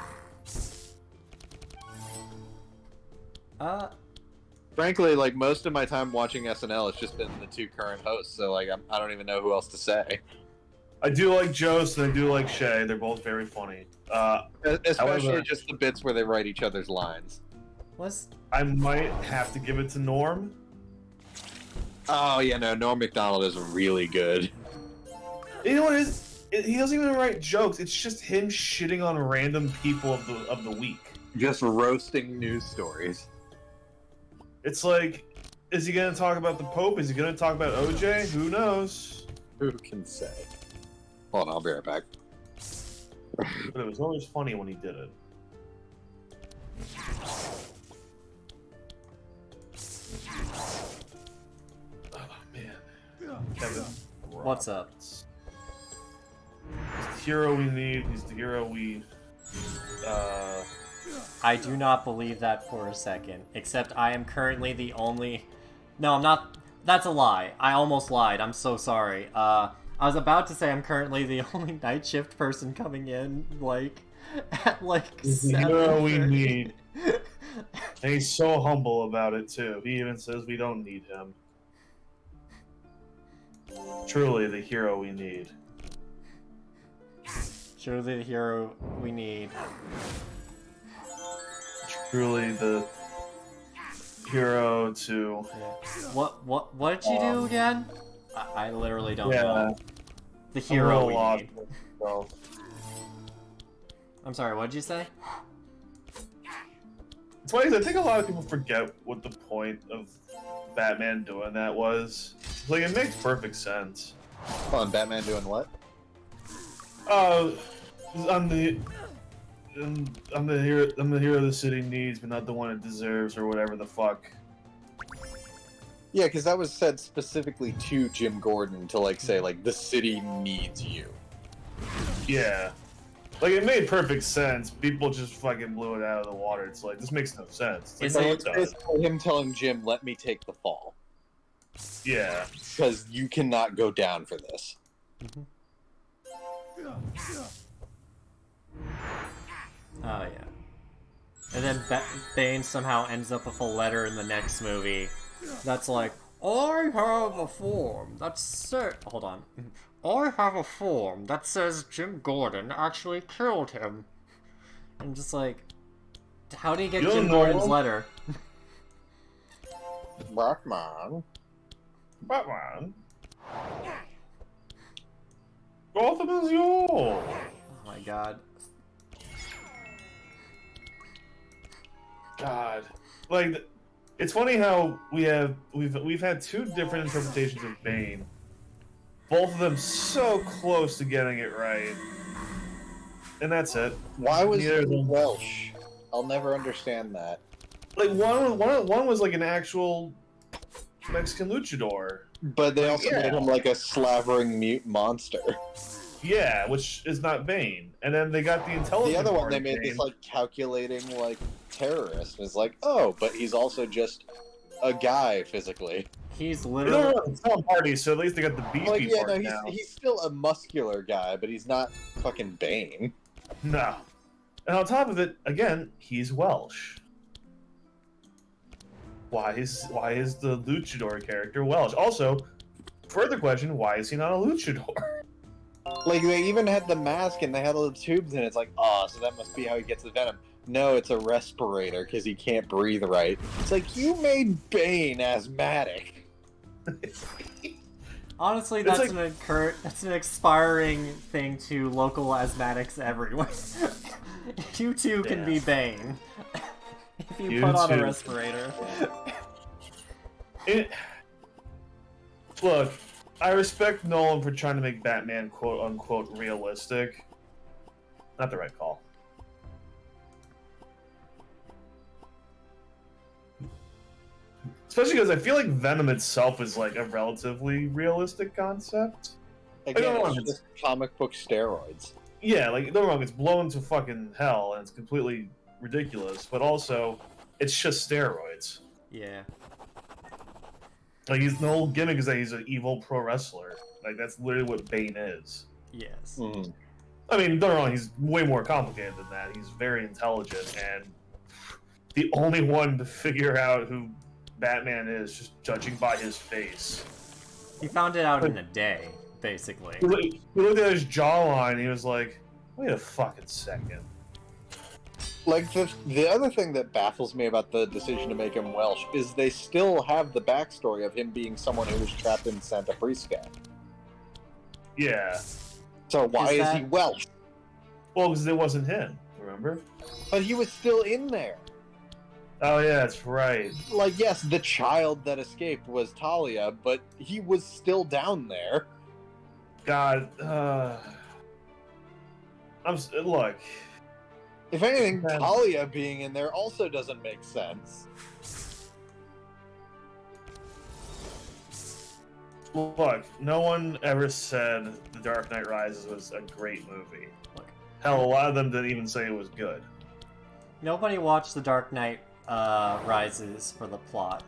Frankly, like most of my time watching SNL, it's just been the two current hosts. So like I don't even know who else to say. I do like Jost and I do like Shay. They're both very funny. Especially However- just the bits where they write each other's lines. Was I might have to give it to Norm. Oh yeah, no, Norm Macdonald is really good. You know what it is? He doesn't even write jokes. It's just him shitting on random people of the week. Just roasting news stories. It's like, is he gonna talk about the Pope? Is he gonna talk about OJ? Who knows? Who can say? Hold on, I'll be right back. But it was always funny when he did it. Oh man, Kevin. What's up? He's the hero we need. He's the hero we. I do not believe that for a second. Except I am currently the only... No, I'm not... That's a lie. I almost lied. I'm so sorry. I was about to say I'm currently the only night shift person coming in, like, at, like, He's the hero we 7:30. need. And he's so humble about it, too. He even says we don't need him. Truly the hero we need. Truly the hero we need. Truly the hero to... What did you do again? I literally don't Yeah. know. The I'm hero real we lost need. with myself. I'm sorry, what did you say? It's funny 'cause I think a lot of people forget what the point of Batman doing that was. Like, it makes perfect sense. Hold on, Batman doing what? I'm the hero the city needs, but not the one it deserves, or whatever the fuck. Yeah, because that was said specifically to Jim Gordon to like say like the city needs you. Yeah. Like, it made perfect sense. People just fucking blew it out of the water. It's like, this makes no sense. It's Is like, it- no, It's it does. basically him telling Jim, "Let me take the fall, Yeah. because you cannot go down for this." Oh, yeah. And then Bane somehow ends up with a letter in the next movie that's like, I have a form that says... Hold on. I have a form that says Jim Gordon actually killed him. And just like, how do you get You Jim don't Gordon's know. letter? Batman. Batman. Gotham is yours. Oh my god. God, like, it's funny how we've had two different interpretations of Bane. Both of them so close to getting it right, and that's it. Why was Neither of he them. Welsh? I'll never understand that. Like one was like an actual Mexican luchador. But they also Yeah. made him like a slavering mute monster. Yeah, which is not Bane. And then they got the intelligent The other one, part they of made Bane. this like calculating like terrorist. It's like, oh, but he's also just a guy physically. He's They literally. don't want to tell party, so at least they got the beefy Like, yeah, part no, now. he's still a muscular guy, but he's not fucking Bane. No. And on top of it, again, he's Welsh. Why is the luchador character Welsh? Also, further question, why is he not a luchador? Like, they even had the mask and they had all the tubes, and it's like, oh, so that must be how he gets the venom. No, it's a respirator because he can't breathe right. It's like, you made Bane asthmatic. Honestly, It's that's like- that's an expiring thing to local asthmatics everywhere. You too can be Bane. If you You put on a too. respirator. Look, I respect Nolan for trying to make Batman quote-unquote realistic. Not the right call. Especially because I feel like Venom itself is like a relatively realistic concept. Again, don't it's want- just comic book steroids. Yeah, like, don't get me wrong, it's blown to fucking hell and it's completely ridiculous, but also, it's just steroids. Yeah. Like, the whole gimmick is that he's an evil pro wrestler. Like, that's literally what Bane is. Yes. Mm. I mean, don't get me wrong, he's way more complicated than that. He's very intelligent, and the only one to figure out who Batman is, just judging by his face. He found it out in a day, basically. He looked at his jawline, and he was like, wait a fucking second. Like, the other thing that baffles me about the decision to make him Welsh is they still have the backstory of him being someone who was trapped in Santa Prisca. Yeah. So why is he that- Welsh? Well, because it wasn't him, remember? But he was still in there. Oh, yeah, that's right. Like, yes, the child that escaped was Talia, but he was still down there. God, look. If anything, Yeah. Talia being in there also doesn't make sense. Look, no one ever said The Dark Knight Rises was a great movie. Look. Hell, a lot of them didn't even say it was good. Nobody watched The Dark Knight Rises for the plot.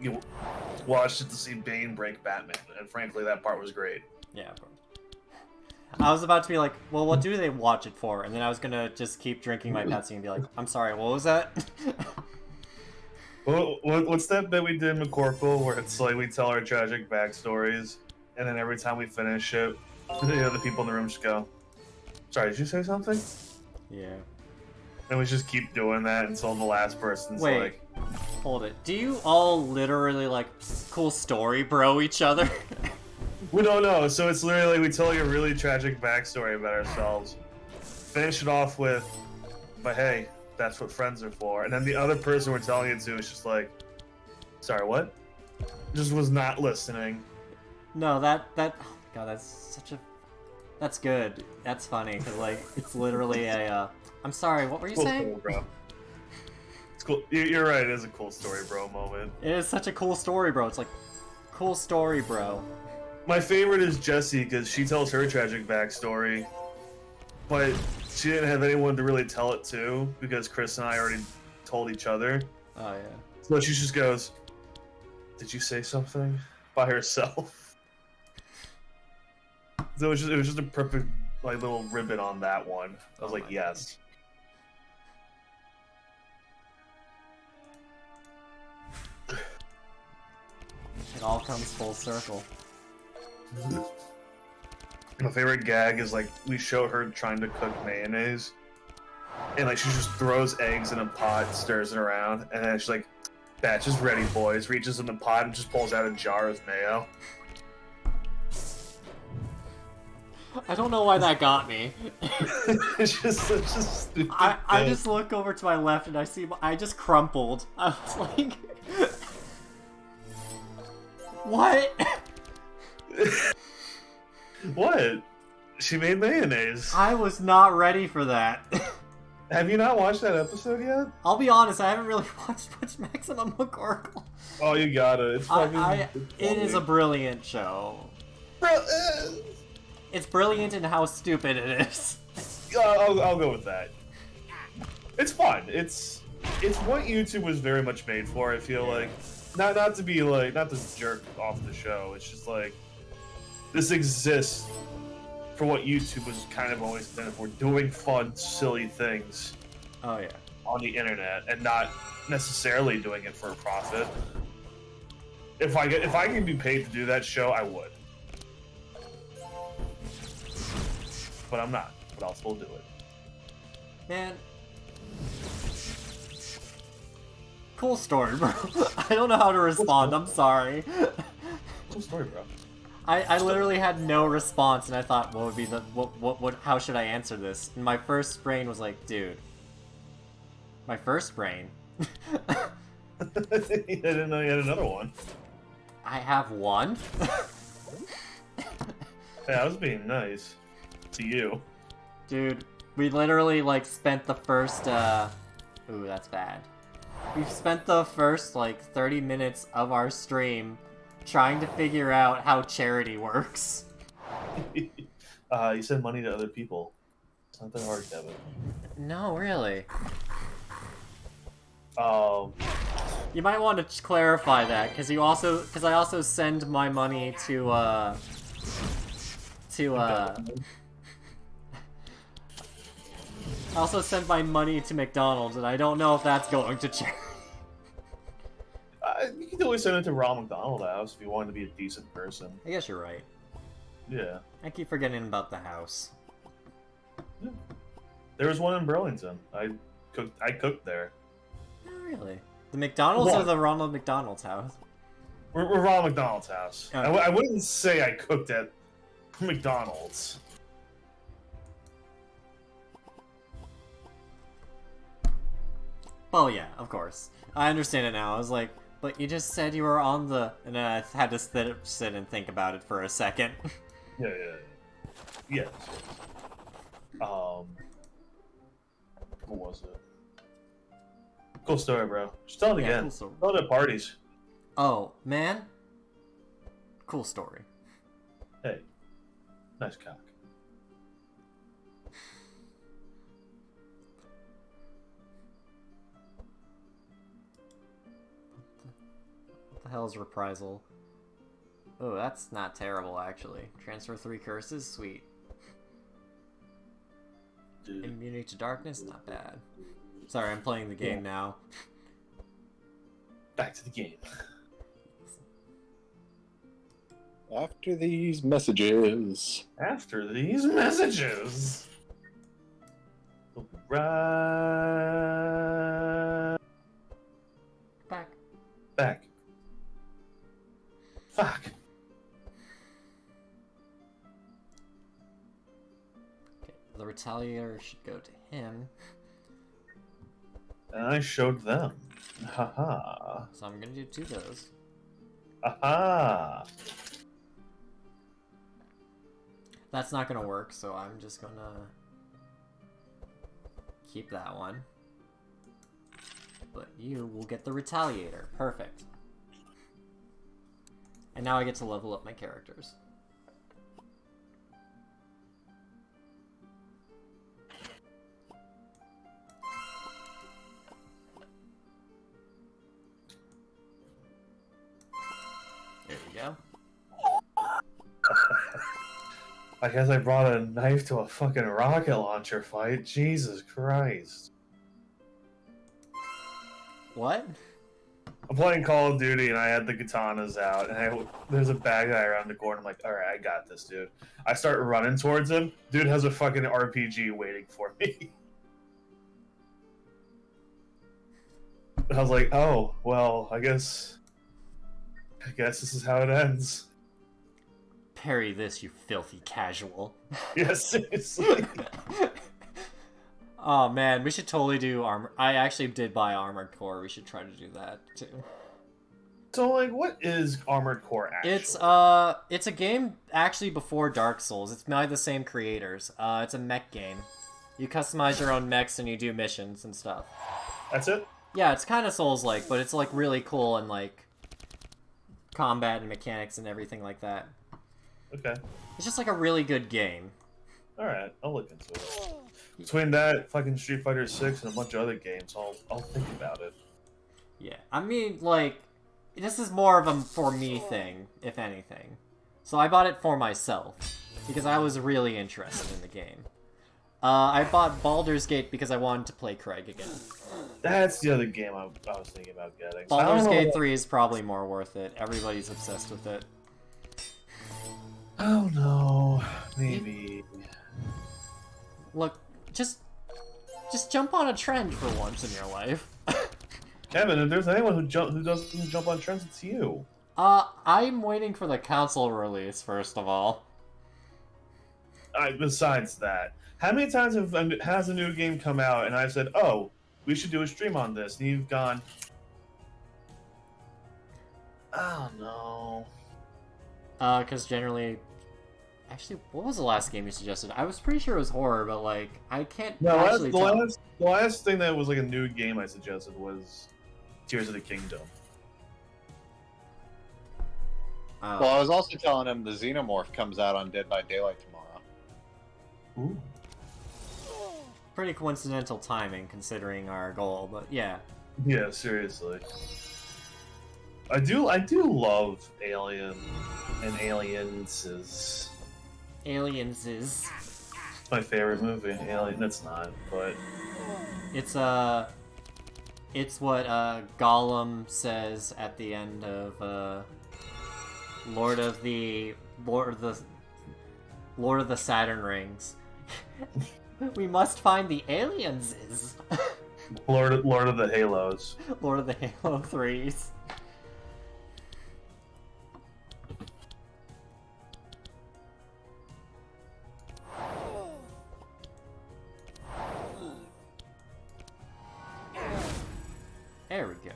You watched it to see Bane break Batman, and frankly, that part was great. Yeah, bro. I was about to be like, well, what do they watch it for? And then I was gonna just keep drinking my Pepsi and be like, I'm sorry, what was that? What's that bit we did in McCorkle where it's like we tell our tragic backstories, and then every time we finish it, the people in the room just go, sorry, did you say something? Yeah. And we just keep doing that until the last person's Wait. like, Hold it. Do you all literally, like, cool story bro each other? we don't know, so it's literally like we tell like a really tragic backstory about ourselves. Finish it off with, but hey, that's what friends are for. And then the other person we're telling it to is just like, sorry, what? Just was not listening. No, that, oh god, that's such a, that's good. That's funny, because, like, it's literally a, I'm sorry, what were you Cool saying? story, bro. It's cool. You're right, it is a cool story, bro moment. It is such a cool story, bro. It's like, cool story, bro. My favorite is Jessie, because she tells her tragic backstory, but she didn't have anyone to really tell it to, because Chris and I already told each other. Oh, yeah. So she just goes, did you say something? By herself. So it was just a perfect like little ribbon on that one. I was Oh like, my yes. It all comes full circle. My favorite gag is like we show her trying to cook mayonnaise, and like she just throws eggs in a pot, stirs it around, and then she's like, "Batch is ready, boys." Reaches in the pot and just pulls out a jar of mayo. I don't know why that got me. It's just such a stupid. I thing. just look over to my left and I see, I just crumpled. I was like, what? What? She made mayonnaise. I was not ready for that. Have you not watched that episode yet? I'll be honest, I haven't really watched much Maximum McCorkle. Oh, you gotta. It's fucking. It is a brilliant show. It's brilliant in how stupid it is. I'll go with that. It's fun. It's what YouTube was very much made for. I feel like not to be like not to jerk off the show. It's just like this exists for what YouTube was kind of always intended for, doing fun, silly things. Oh yeah. On the internet and not necessarily doing it for a profit. If I can be paid to do that show, I would. But I'm not. But I'll still do it. Man. Cool story, bro. I don't know how to respond. I'm sorry. Cool story, bro. I literally had no response, and I thought, what would be the what how should I answer this? And my first brain was like, dude. My first brain. I didn't know you had another one. I have one. Hey, I was being nice to you. Dude, we literally like spent the first ooh, that's bad. We've spent the first like 30 minutes of our stream trying to figure out how charity works. You send money to other people. It's not that hard, Kevin. No, really. You might want to clarify that, because I also send my money to I also send my money to McDonald's, and I don't know if that's going to change. You can always send it to Ronald McDonald House if you want to be a decent person. I guess you're right. Yeah. I keep forgetting about the house. Yeah. There was one in Burlington. I cooked there. Oh, really? The McDonald's or the Ronald McDonald's house? We're Ronald McDonald's house. Okay. I wouldn't say I cooked at McDonald's. Well, yeah, of course. I understand it now. I was like, but you just said you were on the... And then I had to sit and think about it for a second. Yeah. Yes. What was it? Cool story, bro. Just tell it again. Cool story. Tell it at parties. Oh, man. Cool story. Hey. Nice cock. What the hell is reprisal? Oh, that's not terrible, actually. Transfer 3 curses? Sweet. Dude. Immunity to darkness? Not bad. Sorry, I'm playing the game now. Back to the game. After these messages. After these messages. We'll be right back. Fuck. Okay, the retaliator should go to him. And I showed them. Haha. So I'm gonna do 2 of those. Aha. That's not gonna work, so I'm just gonna keep that one. But you will get the retaliator. Perfect. And now I get to level up my characters. There you go. I guess I brought a knife to a fucking rocket launcher fight. Jesus Christ. What? I'm playing Call of Duty and I had the katanas out, and there's a bad guy around the corner. I'm like, alright, I got this, dude. I start running towards him. Dude has a fucking RPG waiting for me. I was like, oh, well, I guess this is how it ends. Parry this, you filthy casual. Yes, seriously. Oh man, we should totally do armor. I actually did buy Armored Core. We should try to do that too. So, like, what is Armored Core actually? It's a game actually before Dark Souls. It's by the same creators. It's a mech game. You customize your own mechs and you do missions and stuff. That's it? Yeah, it's kind of Souls-like, but it's like really cool and like combat and mechanics and everything like that. Okay. It's just like a really good game. Alright, I'll look into it. Between that, fucking Street Fighter 6 and a bunch of other games, I'll think about it. Yeah, I mean, like, this is more of a for me thing, if anything. So I bought it for myself, because I was really interested in the game. I bought Baldur's Gate because I wanted to play Craig again. That's the other game I was thinking about getting. Baldur's Gate 3 is probably more worth it. Everybody's obsessed with it. Oh no, maybe. Look, just jump on a trend for once in your life. Kevin, if there's anyone who doesn't jump on trends, it's you. I'm waiting for the console release, first of all. Besides that, how many times has a new game come out and I've said, oh, we should do a stream on this, and you've gone, oh no. Because generally... Actually, what was the last game you suggested? I was pretty sure it was horror, but, like, I can't actually tell. The last thing that was, like, a new game I suggested was Tears of the Kingdom. Well, I was also telling him the Xenomorph comes out on Dead by Daylight tomorrow. Ooh. Pretty coincidental timing, considering our goal, but yeah. Yeah, seriously. I do love Alien and Aliens. Aliens is... It's my favorite movie. Alien, that's not, but... It's what, Gollum says at the end of, Lord of the Saturn Rings. We must find the aliens is... Lord of the Halos. Lord of the Halo 3s. There we go.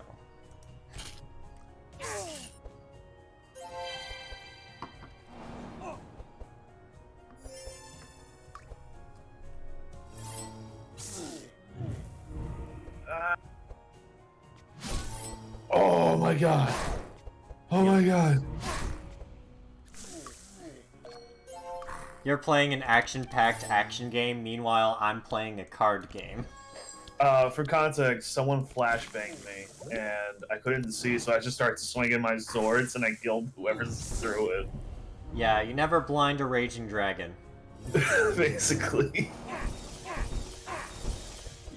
Oh my god. Oh my god. You're playing an action-packed action game, meanwhile I'm playing a card game. For context, someone flashbanged me, and I couldn't see, so I just started swinging my swords, and I killed whoever threw it. Yeah, you never blind a raging dragon. Basically.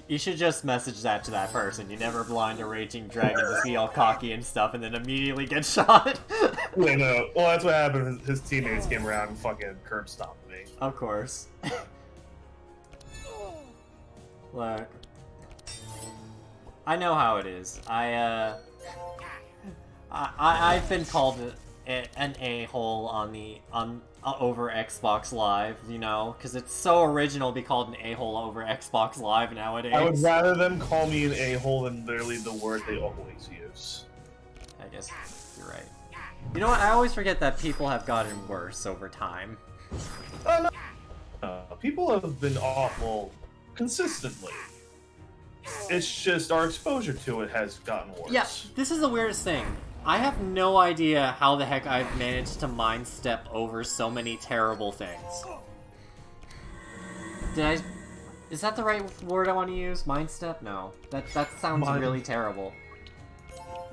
You should just message that to that person. You never blind a raging dragon to be all cocky and stuff, and then immediately get shot. Wait, no. Well, that's what happened. His teammates came around and fucking curb stomped me. Of course. Look. I know how it is. I've been called an a-hole over Xbox Live, you know, because it's so original to be called an a-hole over Xbox Live nowadays. I would rather them call me an a-hole than literally the word they always use. I guess you're right. You know what? I always forget that people have gotten worse over time. Oh, no. People have been awful consistently. It's just our exposure to it has gotten worse. Yeah, this is the weirdest thing. I have no idea how the heck I've managed to mind step over so many terrible things. Is that the right word I want to use? Mind step? No. That sounds really terrible.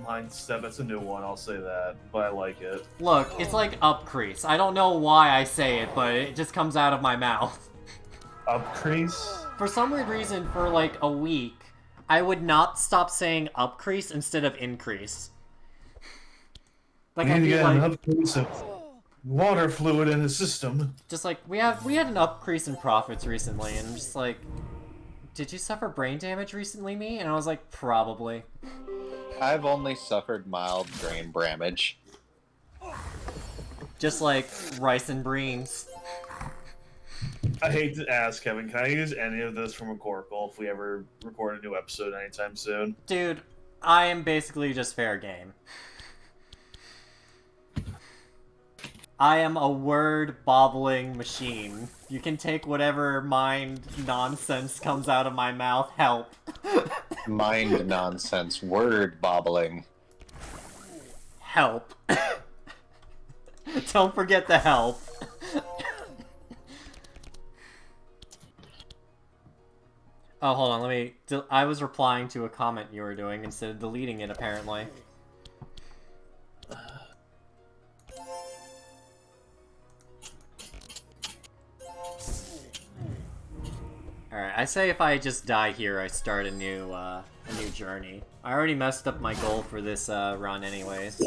Mind step, that's a new one, I'll say that, but I like it. Look, it's like up crease. I don't know why I say it, but it just comes out of my mouth. Up crease? For some weird reason, for like a week, I would not stop saying up crease instead of increase. Like I need to get like, an up crease of water fluid in the system. Just like, we had an up crease in profits recently, and I'm just like, did you suffer brain damage recently, me? And I was like, probably. I've only suffered mild brain damage. Just like rice and beans. I hate to ask, Kevin, can I use any of this from McCorkle if we ever record a new episode anytime soon? Dude, I am basically just fair game. I am a word-bobbling machine. You can take whatever mind nonsense comes out of my mouth. Help. Mind nonsense. Word bobbling. Help. Don't forget the help. Oh, hold on, let me... I was replying to a comment you were doing instead of deleting it, apparently. Alright, I say if I just die here, I start a new journey. I already messed up my goal for this run anyways.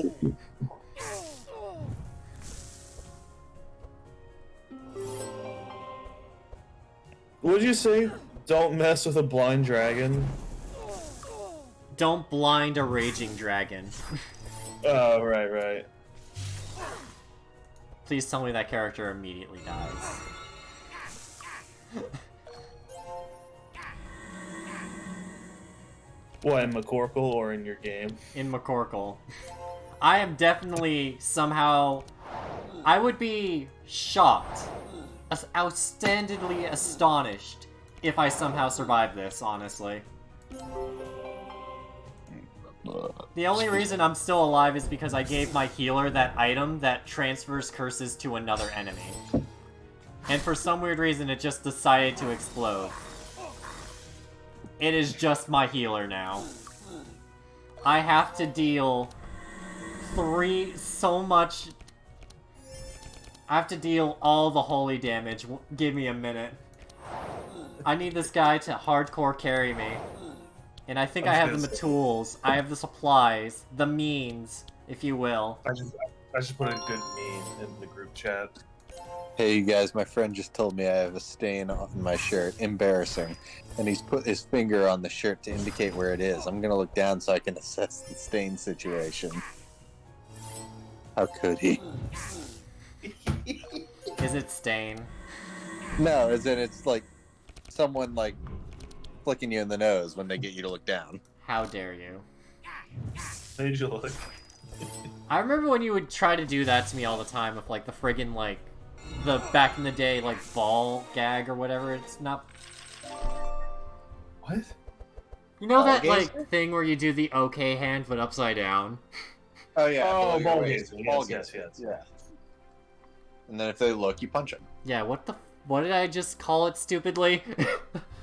What'd you say? Don't mess with a blind dragon? Don't blind a raging dragon. Oh, right. Please tell me that character immediately dies. What, in McCorkle or in your game? In McCorkle. I am definitely somehow... I would be shocked, outstandingly astonished, if I somehow survive this, honestly. The only reason I'm still alive is because I gave my healer that item that transfers curses to another enemy. And for some weird reason, it just decided to explode. It is just my healer now. I have to deal so much... I have to deal all the holy damage. Give me a minute. I need this guy to hardcore carry me. And I think I have the tools, I have the supplies, the means, if you will. I just put a good meme in the group chat. Hey, you guys, my friend just told me I have a stain on my shirt. Embarrassing. And he's put his finger on the shirt to indicate where it is. I'm gonna look down so I can assess the stain situation. How could he? Is it stain? No, as in it's like someone like flicking you in the nose when they get you to look down. How dare you? Made you look. I remember when you would try to do that to me all the time with like the friggin' like the back in the day like ball gag or whatever. It's not. What? You know that gaze? like thing where you do the OK hand but upside down? Oh yeah. Oh, below your ball waist. gazing. Ball Yes. gazing. Yeah. And then if they look, you punch them. Yeah. What did I just call it stupidly?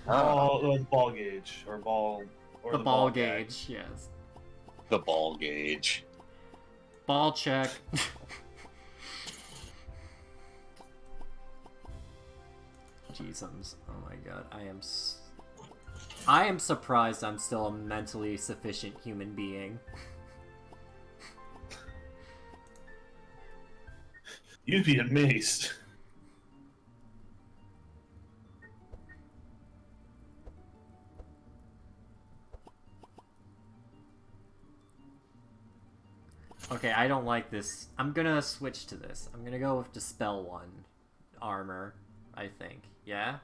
Ball gauge or ball. Or the ball gag. gauge. Yes. The ball gauge. Ball check. Jesus. Oh my god. I am surprised I'm still a mentally sufficient human being. You'd be amazed. Okay, I don't like this. I'm gonna switch to this. I'm gonna go with Dispel 1 armor, I think. Yeah?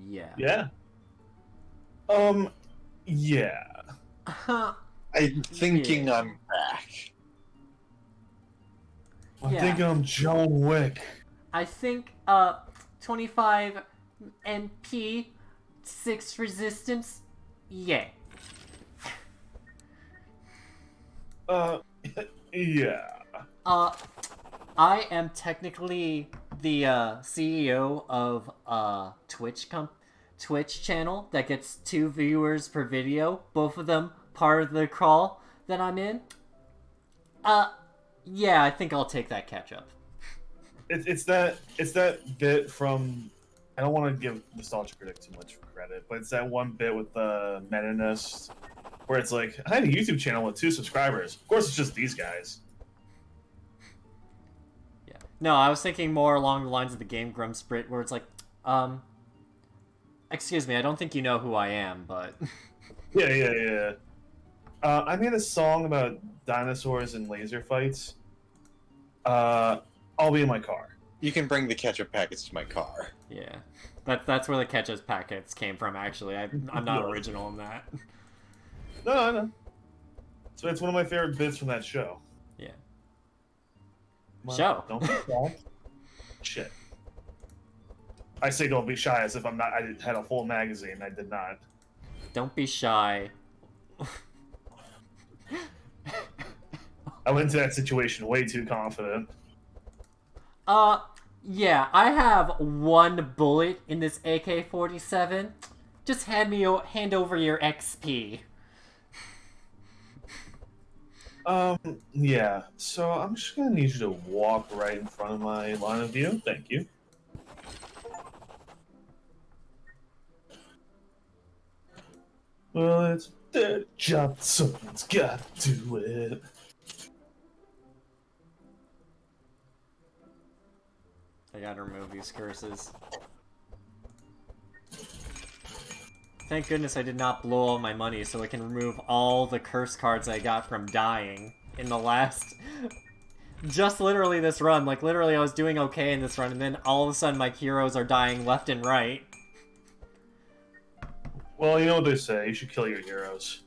Yeah. Yeah. Yeah. I'm thinking I'm back. I'm Yeah. thinking I'm John Wick. I think, 25 NP, 6 resistance, yeah. Yeah. I am technically the, CEO of a Twitch channel that gets 2 viewers per video, both of them part of the crawl that I'm in. Yeah, I think I'll take that catch-up. It's that bit from. I don't want to give Nostalgia Critic too much credit, but it's that one bit with the Meninist where it's like, I had a YouTube channel with 2 subscribers. Of course, it's just these guys. Yeah. No, I was thinking more along the lines of the Game Grumps Brit, where it's like, excuse me, I don't think you know who I am, but... Yeah. I made a song about dinosaurs and laser fights. I'll be in my car. You can bring the ketchup packets to my car. Yeah. That's where the ketchup packets came from, actually. I'm not original in that. No, I know. So it's one of my favorite bits from that show. Yeah. Don't be shy. Shit. I say don't be shy as if I'm not. I had a full magazine. I did not. Don't be shy. I went into that situation way too confident. Yeah, I have one bullet in this AK-47. Just hand over your XP. Yeah. So I'm just gonna need you to walk right in front of my line of view. Thank you. Well, it's their job. Someone's got to do it. I gotta remove these curses. Thank goodness I did not blow all my money so I can remove all the curse cards I got from dying in the last... Just literally this run. Like, literally I was doing okay in this run, and then all of a sudden my heroes are dying left and right. Well, you know what they say. You should kill your heroes.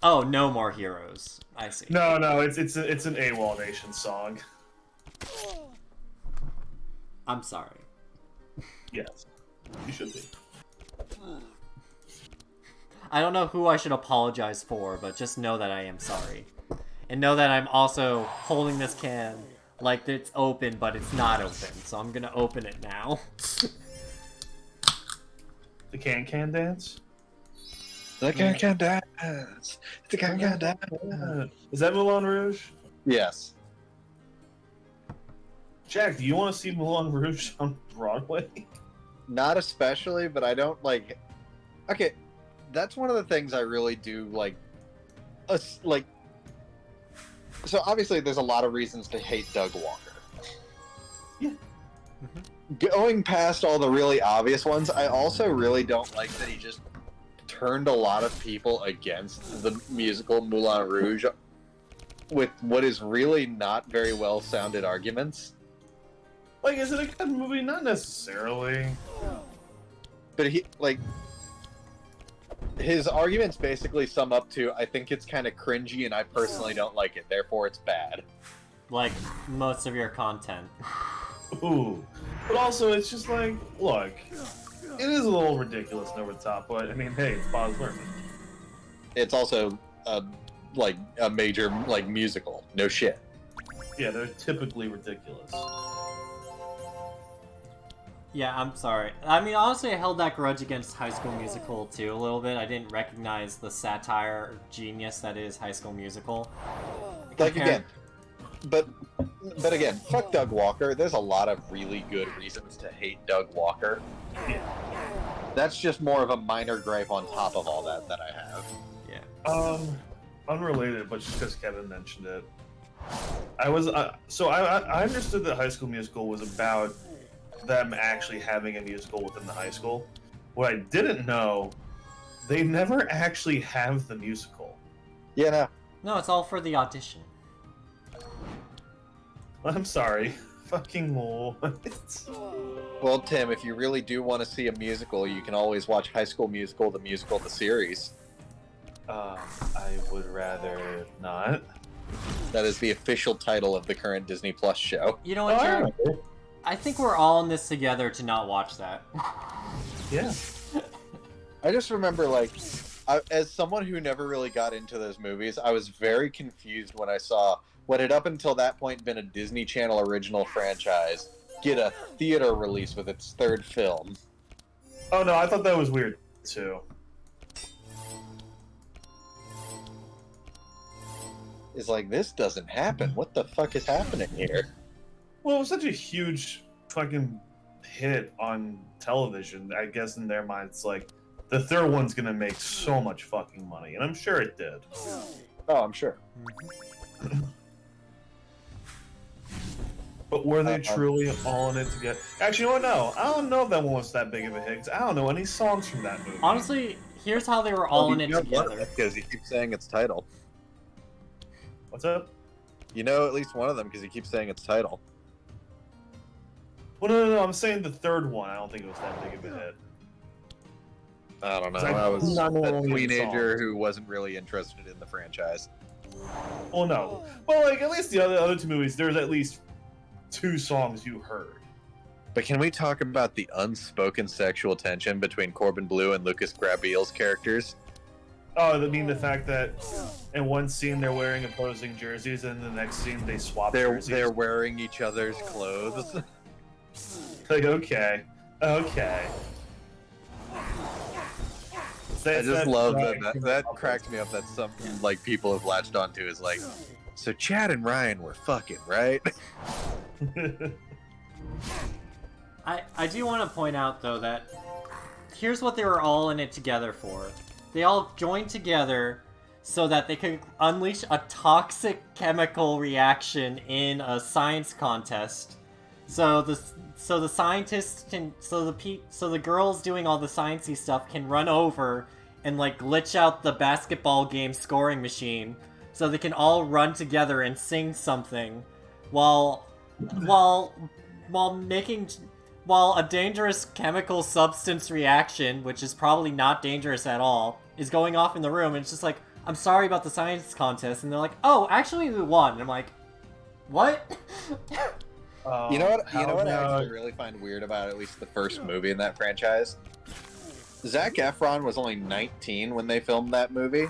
Oh, no more heroes. I see. No, it's an AWOL Nation song. I'm sorry. Yes, you should be. I don't know who I should apologize for, but just know that I am sorry. And know that I'm also holding this can like it's open, but it's not open. So I'm gonna open it now. The can dance? The can dance. The can dance. Is that Moulin Rouge? Yes. Jack, do you want to see Moulin Rouge on Broadway? Not especially, but I don't like. Okay, that's one of the things I really do like. So obviously, there's a lot of reasons to hate Doug Walker. Yeah. Going past all the really obvious ones, I also really don't like that he just turned a lot of people against the musical Moulin Rouge with what is really not very well sounded arguments. Like, is it a good movie? Not necessarily. But his arguments basically sum up to, I think it's kind of cringy and I personally don't like it, therefore it's bad. Like most of your content. Ooh. But also, it's just like, look, it is a little ridiculous and over the top, but I mean, hey, it's Baz Luhrmann. It's also a major musical. No shit. Yeah, they're typically ridiculous. Yeah, I'm sorry. I mean, honestly, I held that grudge against High School Musical, too, a little bit. I didn't recognize the satire genius that is High School Musical. Again, but again, fuck Doug Walker. There's a lot of really good reasons to hate Doug Walker. Yeah. That's just more of a minor gripe on top of all that I have. Yeah. Unrelated, but just because Kevin mentioned it. I understood that High School Musical was about them actually having a musical within the high school. What I didn't know, they never actually have the musical. Yeah, no. No, it's all for the audition. I'm sorry. Fucking what? Well, Tim, if you really do want to see a musical, you can always watch High School Musical, the series. I would rather not. That is the official title of the current Disney Plus show. You know what, Jared? I think we're all in this together to not watch that. Yeah. I just remember, as someone who never really got into those movies, I was very confused when I saw what had up until that point been a Disney Channel original franchise get a theater release with its third film. Oh no, I thought that was weird too. It's like, this doesn't happen. What the fuck is happening here? Well, it was such a huge fucking hit on television. I guess in their minds, like, the third one's gonna make so much fucking money, and I'm sure it did. Oh, I'm sure. But were they truly all in it together? Actually, you know what? No, I don't know if that one was that big of a hit. 'Cause I don't know any songs from that movie. Honestly, here's how they were all in it together. Because you keep saying its title. What's up? You know at least one of them because you keep saying its title. Well, no, I'm saying the third one. I don't think it was that big of a hit. I don't know. I was not know a any of the teenager songs. who wasn't really interested in the franchise. Well, no. Well, like, at least the other two movies, there's at least 2 songs you heard. But can we talk about the unspoken sexual tension between Corbin Bleu and Lucas Grabbeal's characters? Oh, I mean the fact that in one scene they're wearing opposing jerseys, and in the next scene they swap jerseys. They're wearing each other's clothes. Like, okay. I just love that cracks me up that some like people have latched onto is like, so Chad and Ryan were fucking, right? I do want to point out, though, that here's what they were all in it together for. They all joined together so that they could unleash a toxic chemical reaction in a science contest. So the scientists can, so the girls doing all the sciencey stuff can run over and like glitch out the basketball game scoring machine, so they can all run together and sing something, while a dangerous chemical substance reaction, which is probably not dangerous at all, is going off in the room, and it's just like, I'm sorry about the science contest, and they're like, oh, actually we won. And I'm like, what? You know what I actually really find weird about at least the first movie in that franchise? Zac Efron was only 19 when they filmed that movie.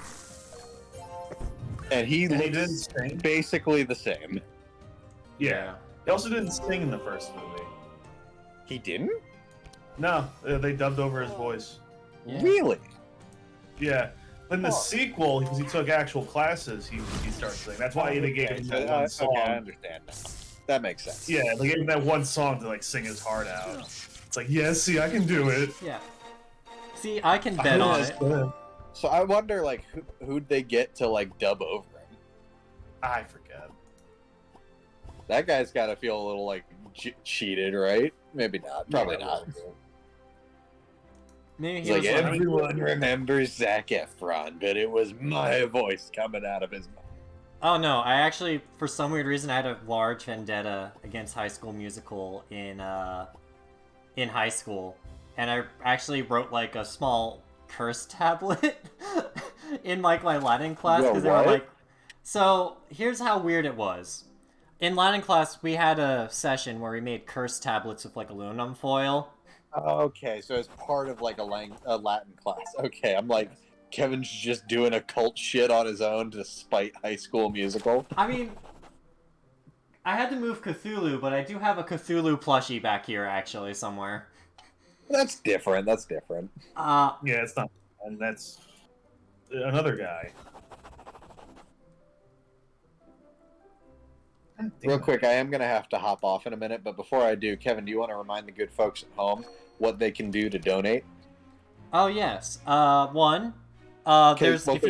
And he looks basically the same. Yeah. He also didn't sing in the first movie. He didn't? No, they dubbed over his voice. Yeah. Really? Yeah. In the sequel, because he took actual classes, he started singing. That's why they gave him that one song. Okay, I understand now. That makes sense. Yeah, they gave him that one song to like sing his heart out. It's like, yes, see, I can do it. Yeah. See, I can bet on it. So I wonder, like, who'd they get to like dub over him? I forget. That guy's got to feel a little like cheated, right? Maybe not. Probably not. Maybe He's he like, was like, everyone remembers Zac Efron, but it was my voice coming out of his mouth. oh no, I actually, for some weird reason, I had a large vendetta against High School Musical in high school, and I actually wrote like a small curse tablet in like my Latin class, because they were like, so here's how weird it was. In Latin class, we had a session where we made curse tablets with like aluminum foil. Okay, so it's part of like a Latin class. Okay, I'm like, Kevin's just doing occult shit on his own to spite High School Musical. I mean, I had to move Cthulhu, but I do have a Cthulhu plushie back here actually somewhere. That's different. Yeah, it's not. And that's another guy. Real quick, I am going to have to hop off in a minute, but before I do, Kevin, do you want to remind the good folks at home what they can do to donate? Oh, yes. If you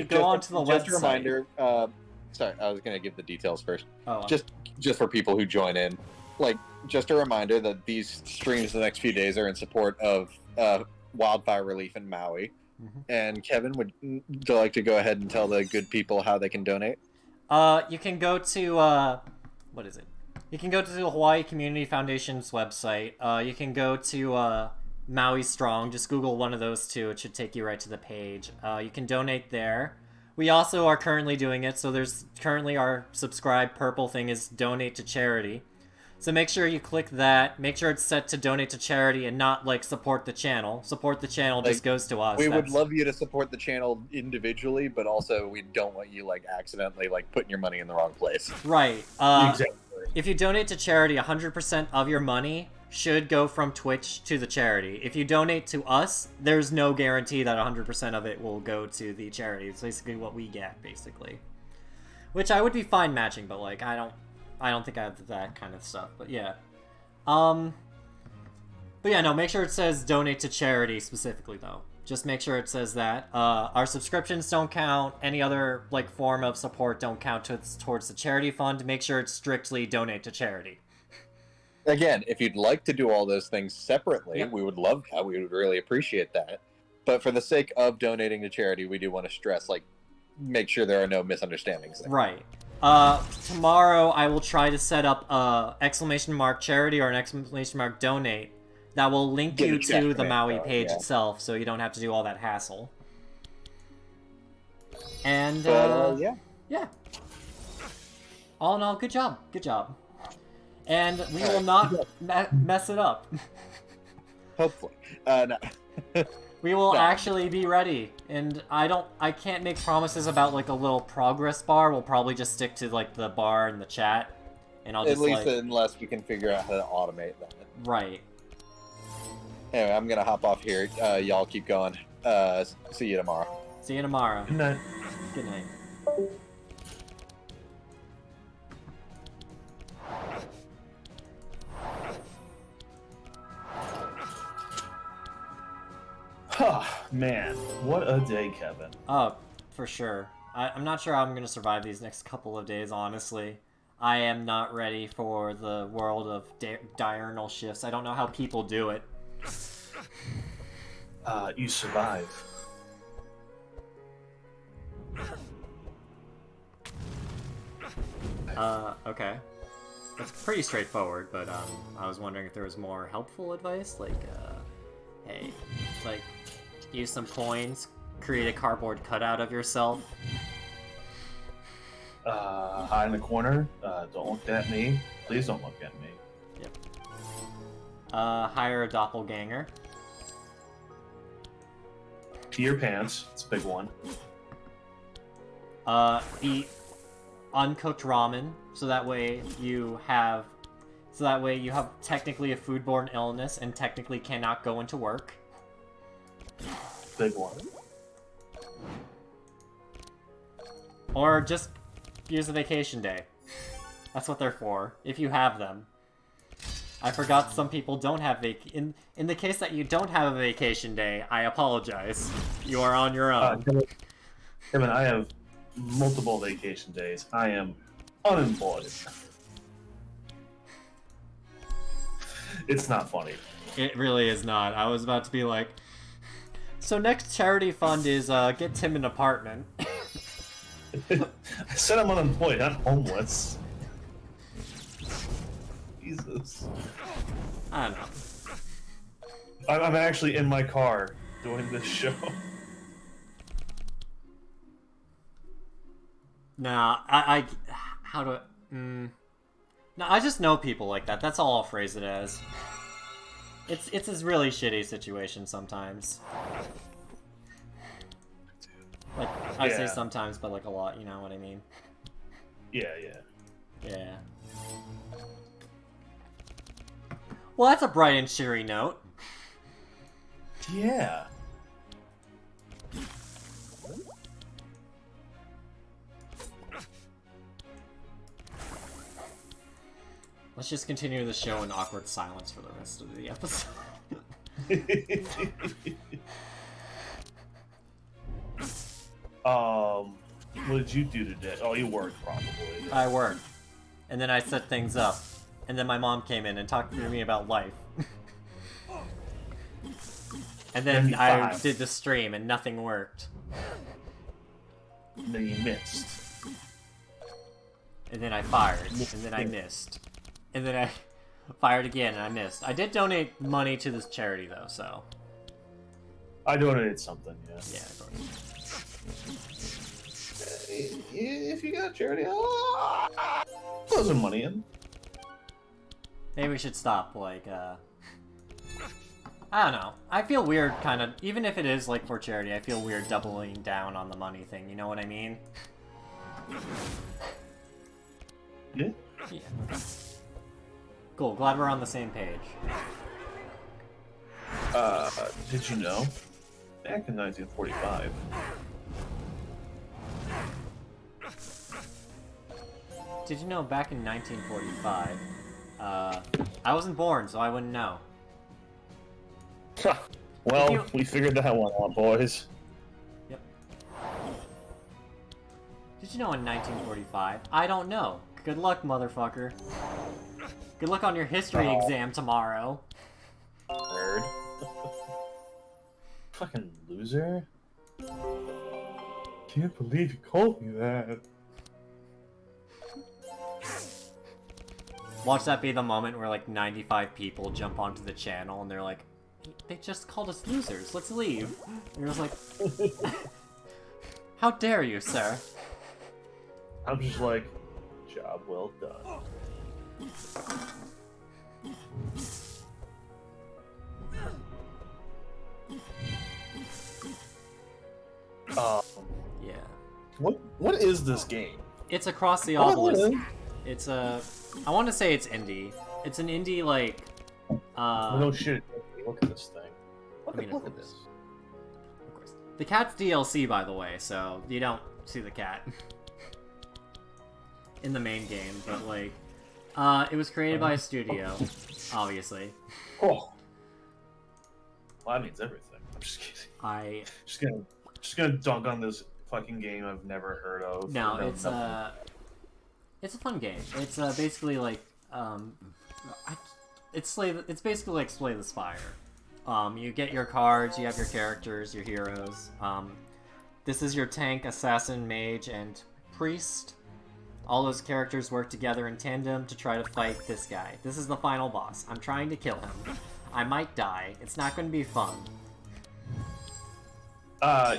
go onto the website... Just a reminder, sorry, I was going to give the details first. Oh. Just for people who join in. Like, just a reminder that these streams the next few days are in support of wildfire relief in Maui. Mm-hmm. And Kevin, would you like to go ahead and tell the good people how they can donate? You can go to, what is it? You can go to the Hawaii Community Foundation's website. You can go to, Maui Strong. Just Google one of those two. It should take you right to the page. You can donate there. We also are currently doing it, so there's currently our subscribe purple thing is donate to charity. So make sure you click that. Make sure it's set to donate to charity and not, like, support the channel. Support the channel just goes to us. We would love you to support the channel individually, but also we don't want you, like, accidentally, like, putting your money in the wrong place. Right. Exactly. If you donate to charity, 100% of your money should go from Twitch to the charity. If you donate to us, there's no guarantee that 100% of it will go to the charity. It's basically what we get, basically. Which I would be fine matching, but, like, I don't think I have that kind of stuff, but yeah. But yeah, no, make sure it says donate to charity specifically, though. Just make sure it says that. Our subscriptions don't count. Any other, like, form of support don't count towards the charity fund. Make sure it's strictly donate to charity. Again, if you'd like to do all those things separately, Yep. we would love that. We would really appreciate that. But for the sake of donating to charity, we do want to stress, like, make sure there are no misunderstandings there. Right. Tomorrow I will try to set up a ! charity or an ! donate that will link you to the Maui page itself, so you don't have to do all that hassle. And, yeah. All in all, good job. Good job. And we will not mess it up. Hopefully. No. We will No. actually be ready, and I can't make promises about like a little progress bar. We'll probably just stick to like the bar and the chat, and I'll At just least like unless we can figure out how to automate that. right. Anyway, I'm gonna hop off here. Y'all keep going. See you tomorrow. See you tomorrow. Good night. Good night. Man, what a day, Kevin. Oh, for sure. I'm not sure how I'm gonna survive these next couple of days, honestly. I am not ready for the world of diurnal shifts. I don't know how people do it. You survive. Okay. That's pretty straightforward, but I was wondering if there was more helpful advice, like, hey, like, use some coins, create a cardboard cutout of yourself. Hide in the corner. Don't look at me. Please don't look at me. Yep. Hire a doppelganger. Pee your pants. It's a big one. Eat uncooked ramen, so that way you have technically a foodborne illness and technically cannot go into work. Big one. Or just use a vacation day. That's what they're for, if you have them. I forgot some people don't have in the case that you don't have a vacation day, I apologize. You are on your own. Kevin, I have multiple vacation days. I am unemployed. It's not funny. It really is not. I was about to be like, so next charity fund is get Tim an apartment. I said I'm unemployed, not homeless. Jesus. I don't know. I'm actually in my car doing this show. Nah, how do no, I just know people like that. That's all I'll phrase it as. It's a really shitty situation sometimes. Like, I say Yeah. sometimes, but like a lot, you know what I mean? Yeah. Yeah. Well, that's a bright and cheery note. Yeah. Let's just continue the show in awkward silence for the rest of the episode. What did you do today? Oh, you worked probably. I worked. And then I set things up. And then my mom came in and talked to me about life. And then I did the stream and nothing worked. And then you missed. And then I fired. And then I missed. And then I fired again and I missed. I did donate money to this charity though, so. I donated something, yeah. Yeah, I donated. If you got charity, throw some money in. Maybe we should stop, like, I don't know. I feel weird, kind of, even if it is, like, for charity, I feel weird doubling down on the money thing, you know what I mean? Yeah. Yeah. Cool, glad we're on the same page. Did you know? Back in 1945. Did you know back in 1945, I wasn't born, so I wouldn't know. Well, we figured that one out, boys. Yep. Did you know in 1945? I don't know. Good luck, motherfucker. Good luck on your history exam tomorrow. Nerd. Fucking loser. Can't believe you called me that. Watch that be the moment where like 95 people jump onto the channel and they're like, they just called us losers, let's leave. And you're just like, how dare you, sir? I'm just like, job well done. What is this game? It's across the Obelisk. It's a... I want to say it's indie. It's an indie, like... no shit. Look at this thing. Look at this. Of course. The cat's DLC, by the way, so you don't see the cat in the main game, but like, it was created by a studio, obviously. Oh, well, that means everything. I'm just kidding. Just gonna dunk on this fucking game I've never heard of. No, it's a fun game. It's basically like it's basically like Slay the Spire. You get your cards, you have your characters, your heroes. This is your tank, assassin, mage, and priest. All those characters work together in tandem to try to fight this guy. This is the final boss. I'm trying to kill him. I might die. It's not going to be fun.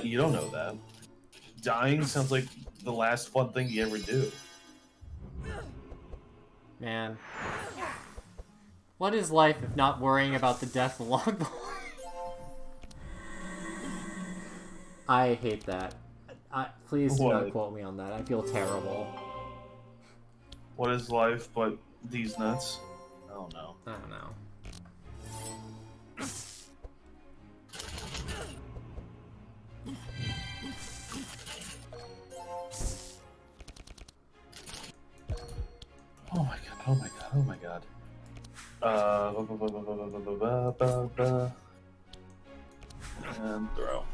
You don't know that. Dying sounds like the last fun thing you ever do. Man. What is life if not worrying about the death of Longboy? I hate that. Please do not quote me on that. I feel terrible. What is life but these nuts? I don't know. I don't know. Oh my god, oh my god, oh my god. And throw.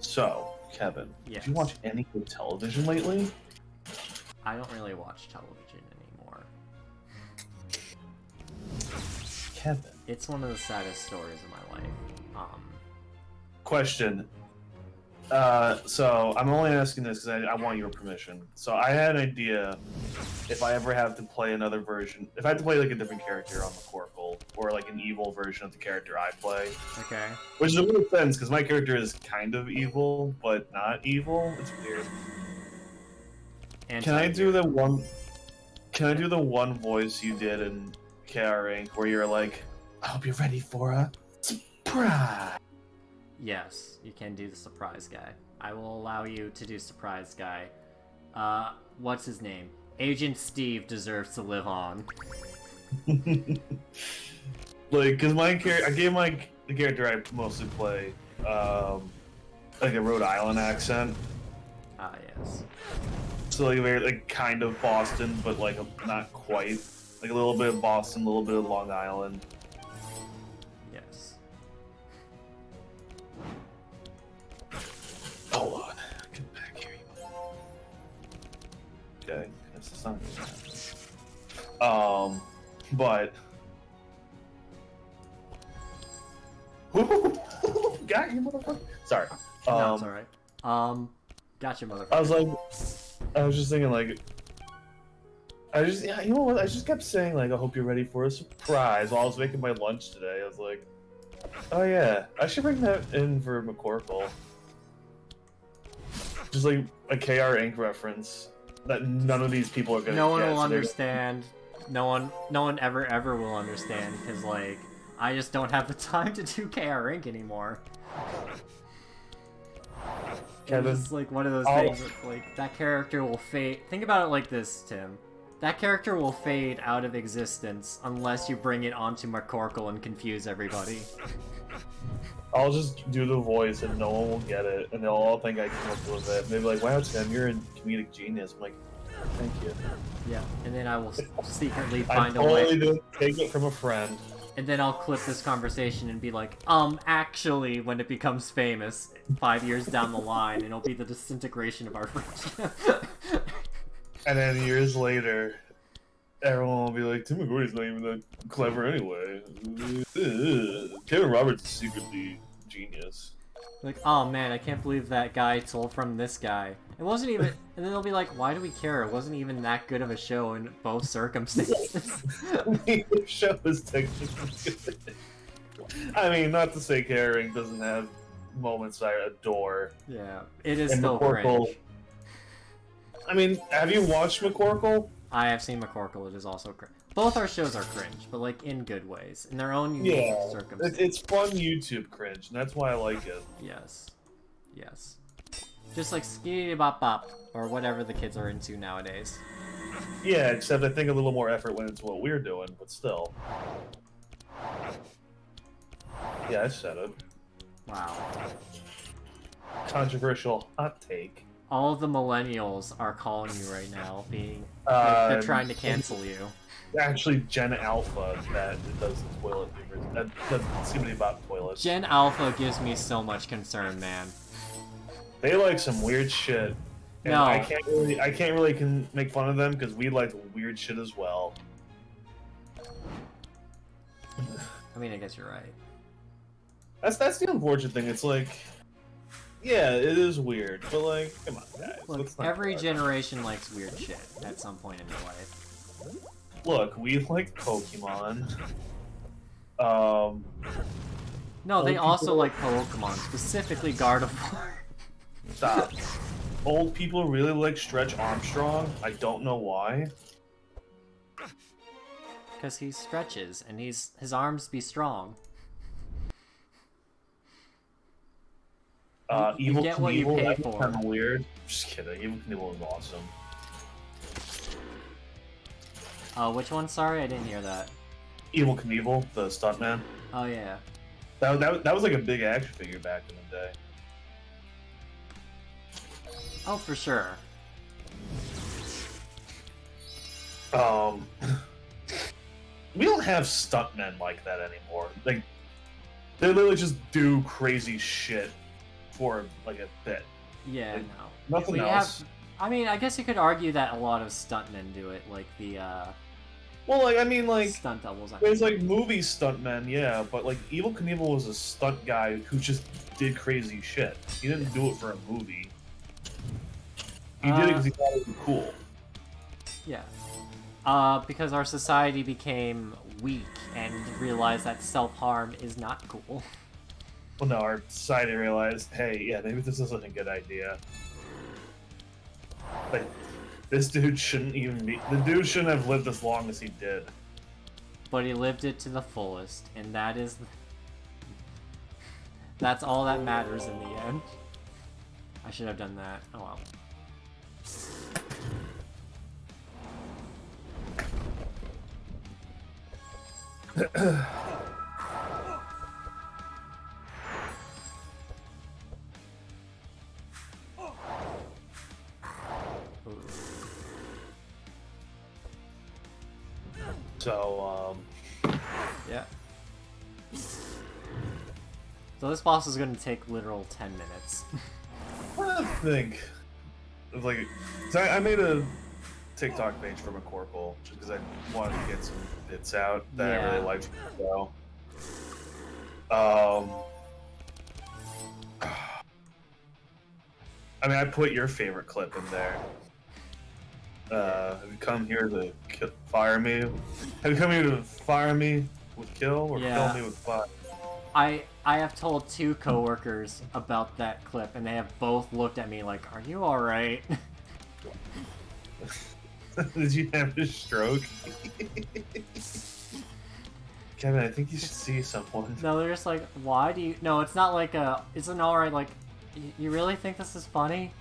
So, Kevin, Yes. did you watch any good television lately? I don't really watch television anymore. Kevin. It's one of the saddest stories of my life. Question. So I'm only asking this because I want your permission. So I had an idea if I ever have to play another version, if I have to play like a different character on McCorkle, or like an evil version of the character I play. Okay. Which is a weird sense because my character is kind of evil, but not evil. It's weird. Can I do the one? Can I do the one voice you did in KR Inc. where you're like, "I hope you're ready for a surprise." Yes, you can do the surprise guy. I will allow you to do surprise guy. What's his name? Agent Steve deserves to live on. Like, cause my character, I gave the character I mostly play, like a Rhode Island accent. Ah, yes. So like very like kind of Boston, but like not quite. Like a little bit of Boston, a little bit of Long Island. Yes. Hold on. Get back here. Okay, that's the sun. But got you, motherfucker. Sorry. No, it's alright. Gotcha, motherfucker. I was just thinking like, you know what? I just kept saying like, I hope you're ready for a surprise while I was making my lunch today. I was like, oh yeah, I should bring that in for McCorkle. Just like a KR Inc. reference that none of these people are gonna. No one get, will so understand. No one ever will understand because like I just don't have the time to do KR Inc. anymore. Kevin, It's like one of those things that, like, that character will fade. Think about it like this, Tim. That character will fade out of existence unless you bring it onto McCorkle and confuse everybody. I'll just do the voice and no one will get it, and they'll all think I came up with it. And they'll be like, "Wow, Tim, you're a comedic genius." I'm like, "Thank you." Yeah, and then I will secretly I'm find a way. totally take it from a friend. And then I'll clip this conversation and be like, actually, when it becomes famous 5 years down the line, and it'll be the disintegration of our friendship. And then years later, everyone will be like, Tim McGordy's not even that clever anyway. Kevin Roberts is secretly genius. Like, oh man, I can't believe that guy stole from this guy. It wasn't even, and then they'll be like, why do we care? It wasn't even that good of a show in both circumstances. The show is technically good. I mean, not to say Caring doesn't have moments I adore. Yeah, it is And still McCorkle. cringe. I mean, have you watched McCorkle? I have seen McCorkle. It is also cringe. Both our shows are cringe, but like in good ways, in their own unique circumstances. It's fun YouTube cringe, and that's why I like it. Yes. Yes. Just like Skitty Bop Bop, or whatever the kids are into nowadays. Yeah, except I think a little more effort went into what we're doing, but still. Yeah, I said it. Wow. Controversial hot take. All of the millennials are calling you right now, being like, they're trying to cancel you. Actually, Gen Alpha that does the toilet papers. The Skibidi Bop toilets. Gen Alpha gives me so much concern, man. They like some weird shit. And No. I can't really make fun of them because we like weird shit as well. I mean, I guess you're right. That's the unfortunate thing. It's like, yeah, it is weird, but like, come on, guys. Look, let's not every cry. generation likes weird shit at some point in their life. Look, we like Pokemon. No, they Old also people- like Pokemon, specifically Gardevoir. Stop. Old people really like Stretch Armstrong. I don't know why. Because he stretches, and his arms be strong. You Evil get what you Knievel, pay that's for. kind of weird. Just kidding. Evil Knievel is awesome. Which one? Sorry, I didn't hear that. Evil Knievel, the stuntman. Oh, yeah. That was like a big action figure back in the day. Oh, for sure. We don't have stuntmen like that anymore. Like, they literally just do crazy shit for like a bit. Yeah, Like, no. nothing We else. have... I mean, I guess you could argue that a lot of stuntmen do it, like the, Well, like, I mean, like, stunt doubles. I there's mean. like movie stuntmen, yeah, but like Evil Knievel was a stunt guy who just did crazy shit. He didn't do it for a movie. He did it because he thought it was cool. Yeah. Because our society became weak and realized that self-harm is not cool. Well, no, our society realized, hey, yeah, maybe this isn't a good idea. Like, this dude shouldn't even be. The dude shouldn't have lived as long as he did. But he lived it to the fullest, and that is... That's all that matters in the end. I should have done that. Oh well. So, Yeah. So this boss is gonna take literal 10 minutes. what do you think? Like, 'cause I made a TikTok page for McCorkle just because I wanted to get some bits out that I Yeah. really liked. So, I mean, I put your favorite clip in there. Have you come here to fire me? Have you come here to fire me with kill or Yeah. kill me with fire? I have told 2 coworkers about that clip, and they have both looked at me like, "Are you alright?" Did you have a stroke? Kevin, I think you should see someone. No, they're just like, "Why do you..." No, it's not like a... It's an alright, like, "You really think this is funny?"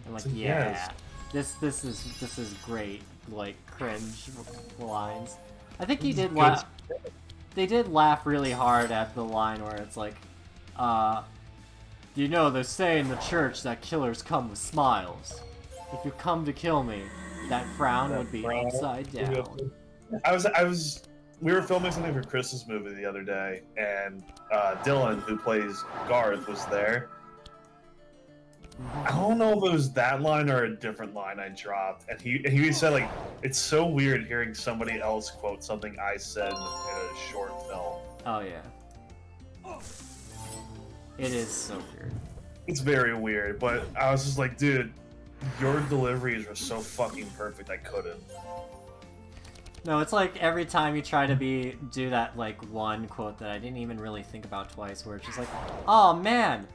I'm like, It's a "Yeah. yes. This is great," like, cringe lines. I think he did Good. laugh... They did laugh really hard at the line where it's like, "You know, they say in the church that killers come with smiles. If you come to kill me, that frown would be Frown. upside down." We were filming something for Chris's movie the other day, and Dylan, who plays Garth, was there. I don't know if it was that line or a different line I dropped, and he said like, it's so weird hearing somebody else quote something I said in a short film. Oh, yeah. It is so weird. It's very weird, but I was just like, dude, your deliveries were so fucking perfect. I couldn't. No, it's like every time you try to do that, like, one quote that I didn't even really think about twice, where it's just like, "Oh man,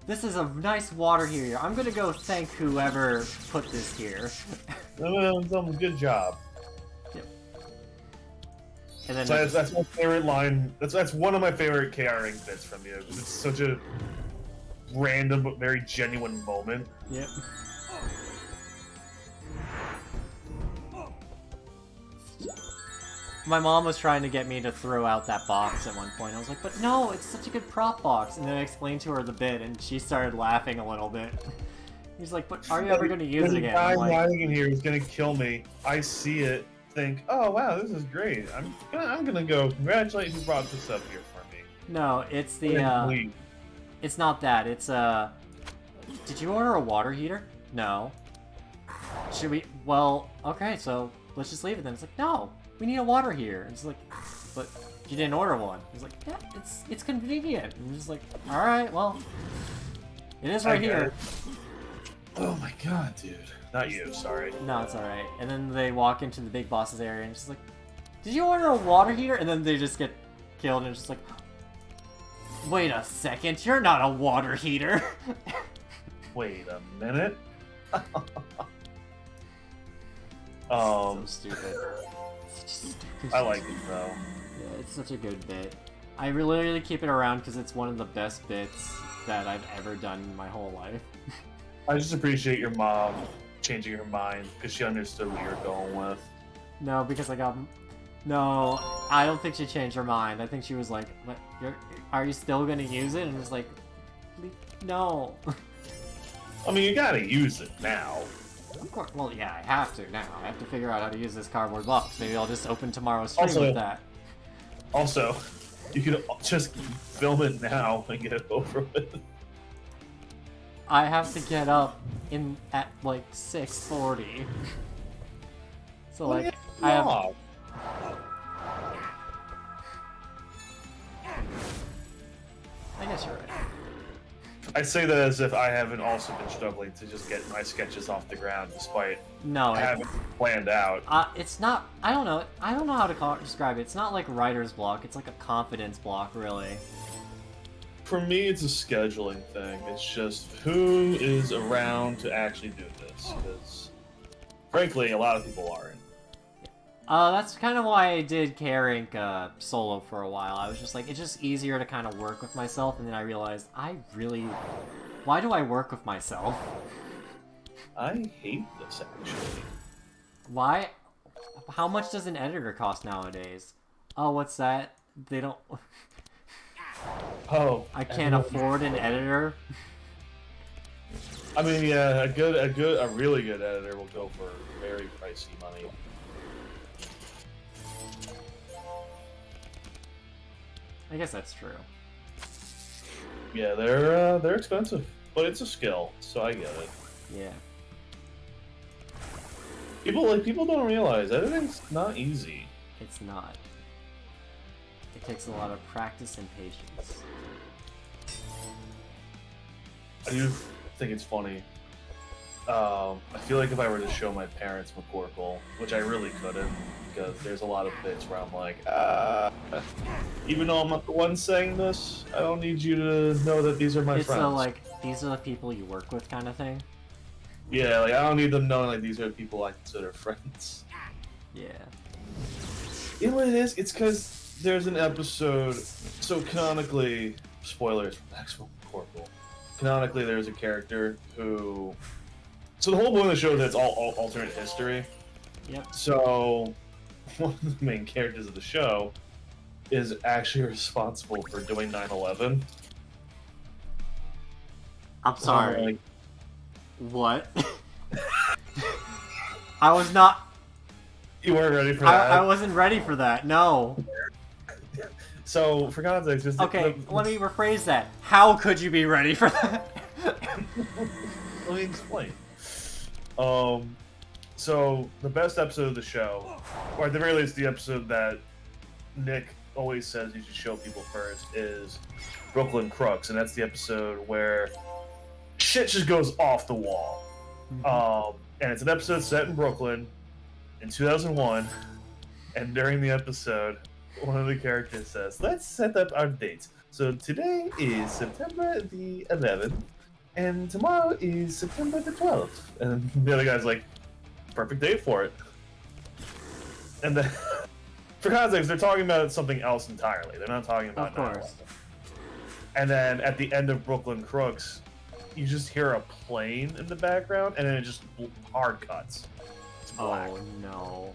This is a nice water heater. I'm gonna go thank whoever put this here. Good job. Yep. And then So that's my favorite line. That's one of my favorite KRing bits from you. It's such a random but very genuine moment. Yep. My mom was trying to get me to throw out that box at one point. I was like, but no, it's such a good prop box. And then I explained to her the bit, and she started laughing a little bit. He's like, but are you ever going to use it again? The guy I'm like, lying in here is going to kill me. I see it, think, oh wow, this is great. I'm gonna go congratulate who brought this up here for me. no, it's the, it's not that. It's, did you order a water heater? No. Should we, well, okay, so let's just leave it then. It's like, no. We need a water heater. And it's like, but you didn't order one. He's like, yeah, it's convenient. And I'm just like, all right, well, it is right here. Oh my god, dude. Not you, sorry. No, it's all right. And then they walk into the big boss's area and just like, did you order a water heater? And then they just get killed and it's just like, wait a second, you're not a water heater. Wait a minute. So stupid. I like it though. Yeah, it's such a good bit. I literally keep it around because it's one of the best bits that I've ever done in my whole life. I just appreciate your mom changing her mind because she understood what you were going with. No, because I got... No, I don't think she changed her mind. I think she was like, "What? Are you still gonna use it?" And it's like, no. I mean, you gotta use it now. Of course. Well, yeah, I have to now. I have to figure out how to use this cardboard box. Maybe I'll just open tomorrow's stream with that. Also, you could just film it now and get it over with. I have to get up at like 6:40. So like, I have. I guess you're right. I say that as if I haven't also been struggling to just get my sketches off the ground, despite having it planned out. It's not. I don't know. I don't know how to describe it. It's not like writer's block. It's like a confidence block, really. For me, it's a scheduling thing. It's just who is around to actually do this, because frankly, a lot of people aren't. That's kind of why I did K-Rank solo for a while. I was just like, it's just easier to kind of work with myself, and then I realized, why do I work with myself? I hate this, actually. Why? How much does an editor cost nowadays? Oh, what's that? They don't... Oh. I can't afford an editor? I mean, yeah, a really good editor will go for very pricey money. I guess that's true. Yeah, they're expensive, but it's a skill, so I get it. Yeah. People don't realize editing's not easy. It's not. It takes a lot of practice and patience. I do think it's funny. I feel like if I were to show my parents McCorkle, which I really couldn't, because there's a lot of bits where I'm like, even though I'm not the one saying this, I don't need you to know that these are my friends. It's a, like, these are the people you work with kind of thing? Yeah, like, I don't need them knowing, like, these are the people I consider friends. Yeah. You know what it is? It's because there's an episode, so canonically, spoilers from Maximum McCorkle, canonically there's a character who... So the whole point of the show is that it's all alternate history. Yep. So one of the main characters of the show is actually responsible for doing 9/11. I'm sorry. What? I was not... You weren't ready for that? I wasn't ready for that, no. So, for context, just... Okay, let me rephrase that. How could you be ready for that? Let me explain. So the best episode of the show, or at the very least the episode that Nick always says you should show people first, is Brooklyn Crooks, and that's the episode where shit just goes off the wall. And it's an episode set in Brooklyn in 2001, and during the episode, one of the characters says, let's set up our dates. So today is September the 11th, and tomorrow is September the 12th. And the other guy's like, perfect date for it. And then, for context, they're talking about something else entirely. They're not talking about Of course. 9/11. And then at the end of Brooklyn Crooks, you just hear a plane in the background, and then it just hard cuts. It's black. Oh no.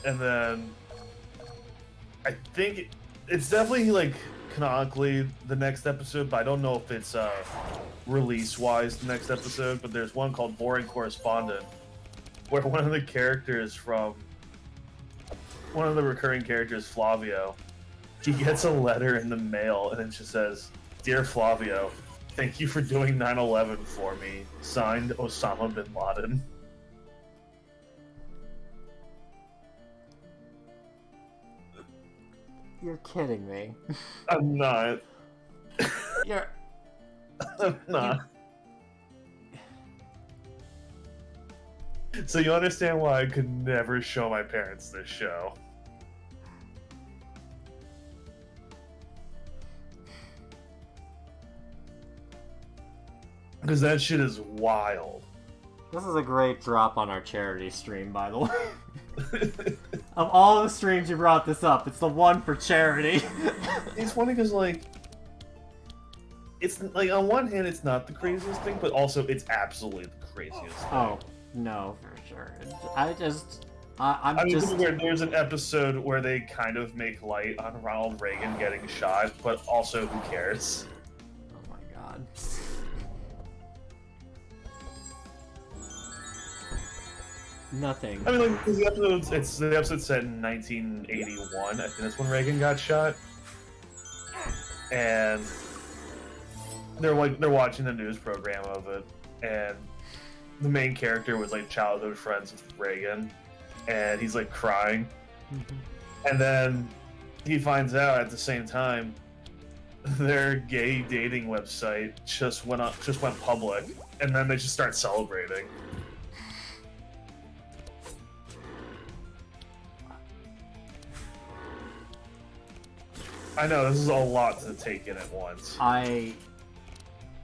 And then I think it's definitely like canonically the next episode, but I don't know if it's release-wise the next episode. But there's one called Boring Correspondent, where one of the recurring characters, Flavio, he gets a letter in the mail, and it just says, "Dear Flavio, thank you for doing 9/11 for me. Signed, Osama bin Laden." You're kidding me. I'm not. You're... I'm not. So you understand why I could never show my parents this show. Because that shit is wild. This is a great drop on our charity stream, by the way. Of all the streams you brought this up, it's the one for charity. It's funny because, like, it's like on one hand it's not the craziest thing, but also it's absolutely the craziest thing. Oh, no, for sure. I'm I mean, just... there's an episode where they kind of make light on Ronald Reagan getting shot, but also who cares? Oh my god. Nothing. I mean, like, 'cause the episode's set in 1981. I think that's when Reagan got shot. And they're watching the news program of it, and the main character was like childhood friends with Reagan, and he's like crying. And then he finds out at the same time their gay dating website just went public, and then they just start celebrating. I know, this is a lot to take in at once. I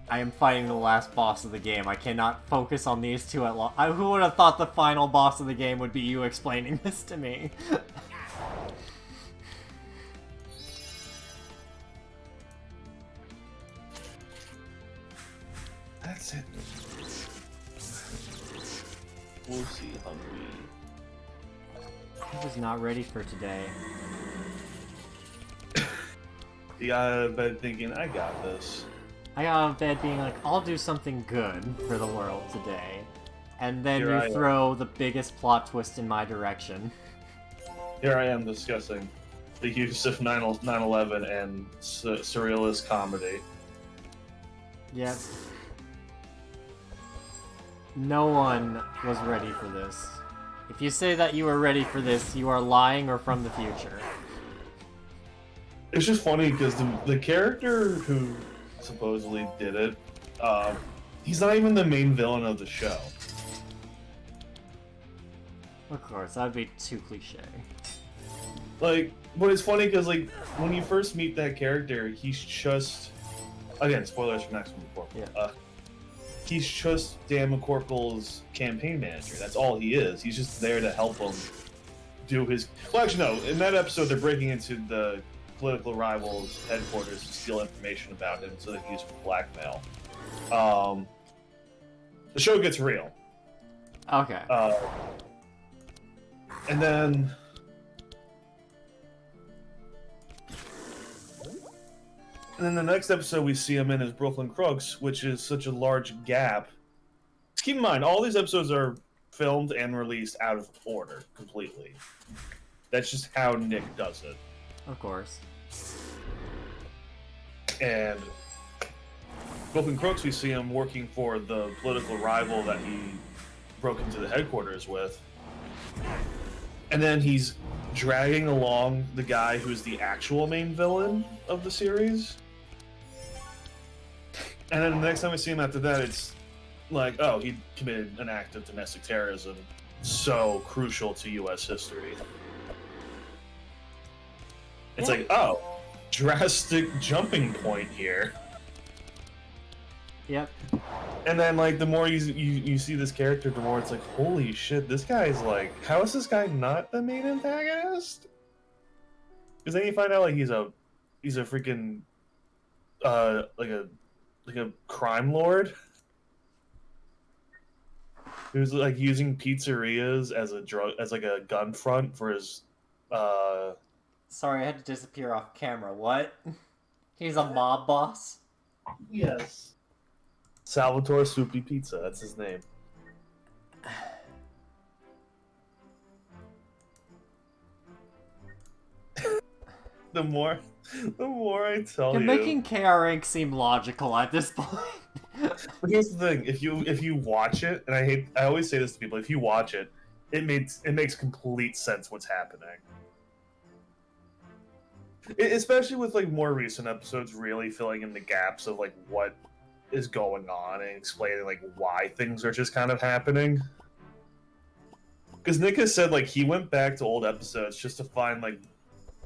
am fighting the last boss of the game. I cannot focus on these two at long. Who would have thought the final boss of the game would be you explaining this to me? That's it. We'll see, hungry. I was not ready for today. You got out of bed thinking, I got this. I got out of bed being like, I'll do something good for the world today. And then Here I you am. throw the biggest plot twist in my direction. Here I am discussing the use of 9/11 and surrealist comedy. Yep. No one was ready for this. If you say that you were ready for this, you are lying or from the future. It's just funny because the character who supposedly did it, he's not even the main villain of the show. Of course, that would be too cliche. Like, but it's funny because, like, when you first meet that character, he's just... Again, spoilers for next one before. Yeah. He's just Dan McCorkle's campaign manager. That's all he is. He's just there to help him do his... Well, actually, no. In that episode, they're breaking into the political rivals' headquarters to steal information about him so they can use it for blackmail. The show gets real. Okay. And then... And then the next episode we see him in is Brooklyn Crooks, which is such a large gap. Keep in mind, all these episodes are filmed and released out of order completely. That's just how Nick does it. Of course. And Brooklyn Crooks, we see him working for the political rival that he broke into the headquarters with. And then he's dragging along the guy who's the actual main villain of the series. And then the next time we see him after that, it's like, oh, he committed an act of domestic terrorism so crucial to U.S. history. It's like, oh, drastic jumping point here. Yep. And then, like, the more you see this character, the more it's like, holy shit, this guy's like, how is this guy not the main antagonist? Because then you find out like he's a freaking like a crime lord who's like using pizzerias as a gun front for his Sorry, I had to disappear off camera. What? He's a mob boss? yes. Salvatore Soupy Pizza, that's his name. the more I tell You're you, making KR Inc. seem logical at this point. but here's the thing: if you watch it, and I always say this to people, if you watch it, it makes complete sense what's happening. Especially with like more recent episodes, really filling in the gaps of like what is going on and explaining like why things are just kind of happening. Because Nick has said like he went back to old episodes just to find like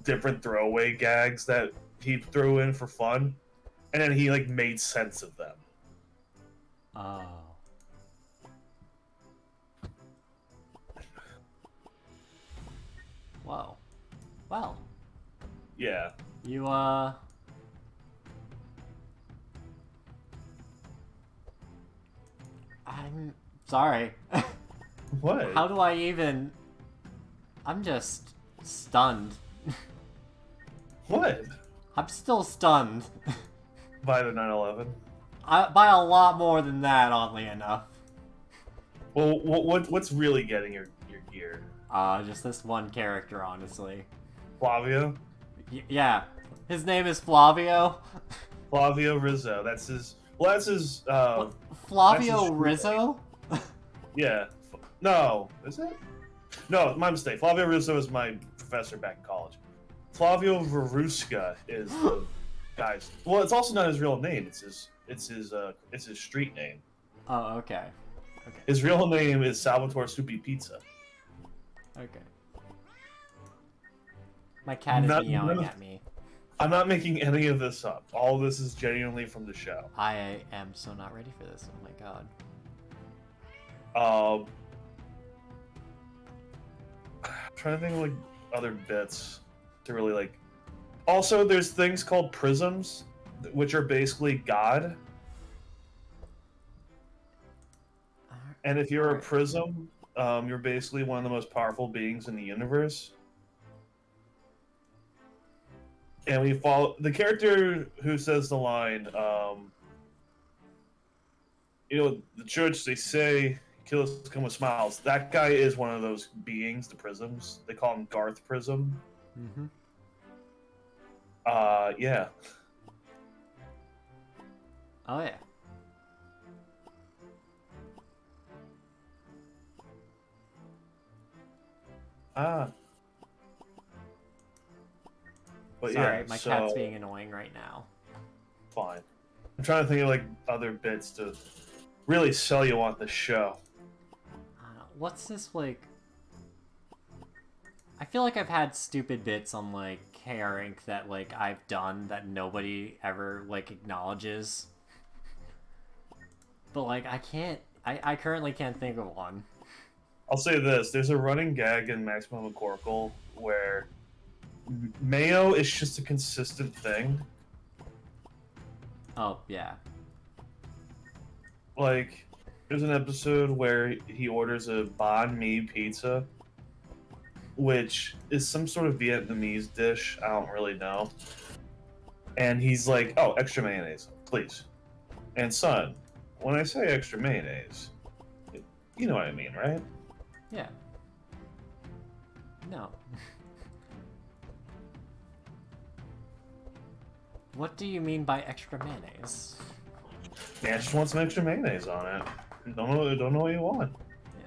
different throwaway gags that he threw in for fun, and then he like made sense of them. Oh. Whoa. Well. Yeah. You, I'm sorry. What? How do I even... I'm just stunned. What? I'm still stunned. By the 9/11. By a lot more than that, oddly enough. Well, what's really getting your gear? Just this one character, honestly. Flavio? Yeah. His name is Flavio. Flavio Rizzo. That's his. Well, that's his. What? That's Flavio his Rizzo? Yeah. No, is it? No, my mistake. Flavio Rizzo is my professor back in college. Flavio Veruska is the guy's. Well, it's also not his real name. It's his street name. Oh, okay. Okay. His real name is Salvatore Soupy Pizza. Okay. My cat is meowing at me. I'm not making any of this up. All this is genuinely from the show. I am so not ready for this. Oh my god. I'm trying to think of like other bits to really like. Also, there's things called prisms, which are basically God. And if you're a prism, you're basically one of the most powerful beings in the universe. And we follow the character who says the line, the church, they say, kill us come with smiles. That guy is one of those beings, the prisms. They call him Garth Prism. Mm-hmm. Yeah. Oh, yeah. But Sorry, yeah, my cat's being annoying right now. Fine. I'm trying to think of like other bits to really sell you on the show. What's this like? I feel like I've had stupid bits on like KR Inc. that like I've done that nobody ever like acknowledges. But like I currently can't think of one. I'll say this: there's a running gag in Maximum McCorkle where mayo is just a consistent thing. Oh yeah. Like, there's an episode where he orders a banh mi pizza, which is some sort of Vietnamese dish. I don't really know. And he's like, "Oh, extra mayonnaise, please." And son, when I say extra mayonnaise, you know what I mean, right? Yeah. No. What do you mean by extra mayonnaise? Man, just want some extra mayonnaise on it. Don't know what you want. Yeah.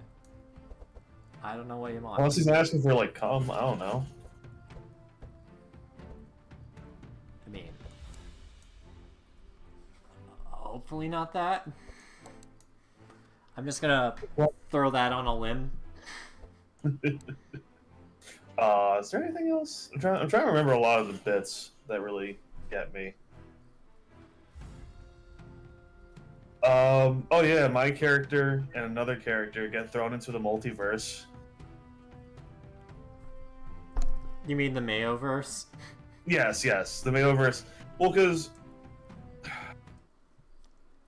I don't know what you want. Unless he's asking for like cum, I don't know. I mean, hopefully not that. I'm just gonna throw that on a limb. Is there anything else? I'm trying to remember a lot of the bits that really get me. Oh yeah, my character and another character get thrown into the multiverse. You mean the Mayoverse? Yes, the Mayoverse. Well, because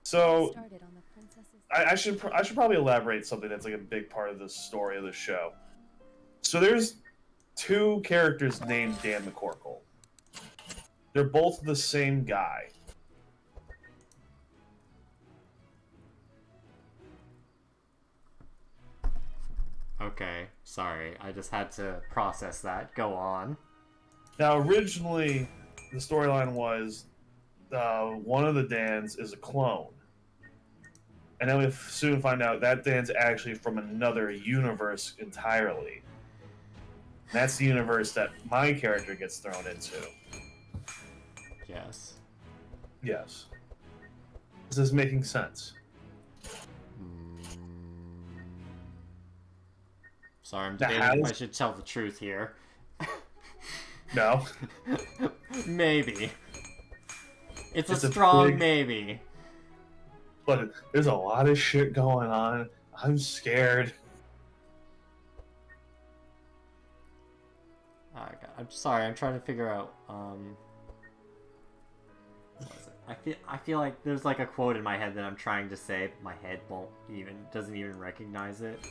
so I should probably elaborate something that's like a big part of the story of the show. So there's two characters named Dan McCorkle. They're both the same guy. Okay, sorry. I just had to process that. Go on. Now, originally, the storyline was one of the Dans is a clone. And then we soon find out that Dan's actually from another universe entirely. And that's the universe that my character gets thrown into. Yes. Yes. This is making sense. Sorry, I'm debating if I should tell the truth here. No. Maybe. It's a strong big... maybe. But there's a lot of shit going on. I'm scared. Oh, God. I'm sorry, I'm trying to figure out, I feel like there's like a quote in my head that I'm trying to say, but my head doesn't even recognize it.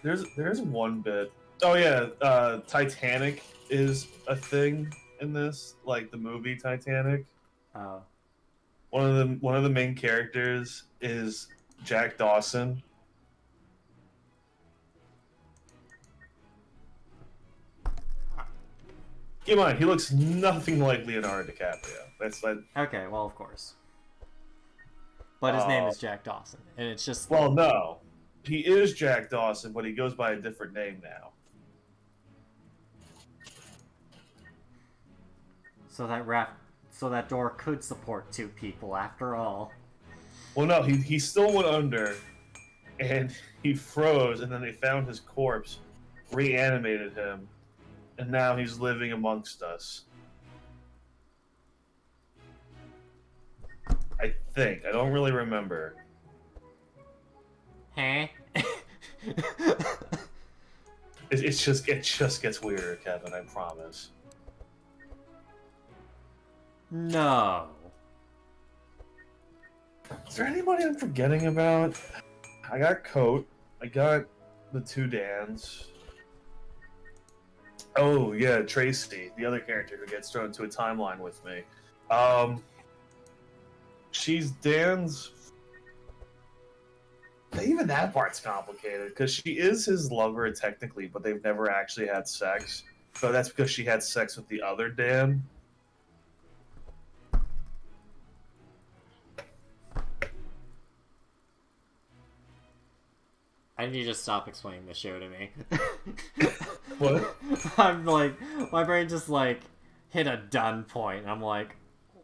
There's one bit. Oh yeah, Titanic is a thing in this, like the movie Titanic. Oh. One of the main characters is Jack Dawson. Keep in mind, he looks nothing like Leonardo DiCaprio. That's like Okay, well, of course. But his name is Jack Dawson, and it's just... Well, no. He is Jack Dawson, but he goes by a different name now. So that door could support two people after all. Well, no, he still went under, and he froze, and then they found his corpse, reanimated him, and now he's living amongst us. I think. I don't really remember. Huh? It just gets weirder, Kevin, I promise. No. Is there anybody I'm forgetting about? I got Coat. I got the two Dans. Oh, yeah, Tracy, the other character who gets thrown into a timeline with me. She's Dan's... Even that part's complicated, because she is his lover, technically, but they've never actually had sex. So that's because she had sex with the other Dan. I need you to stop explaining the show to me. What? I'm like, my brain just like hit a done point. I'm like,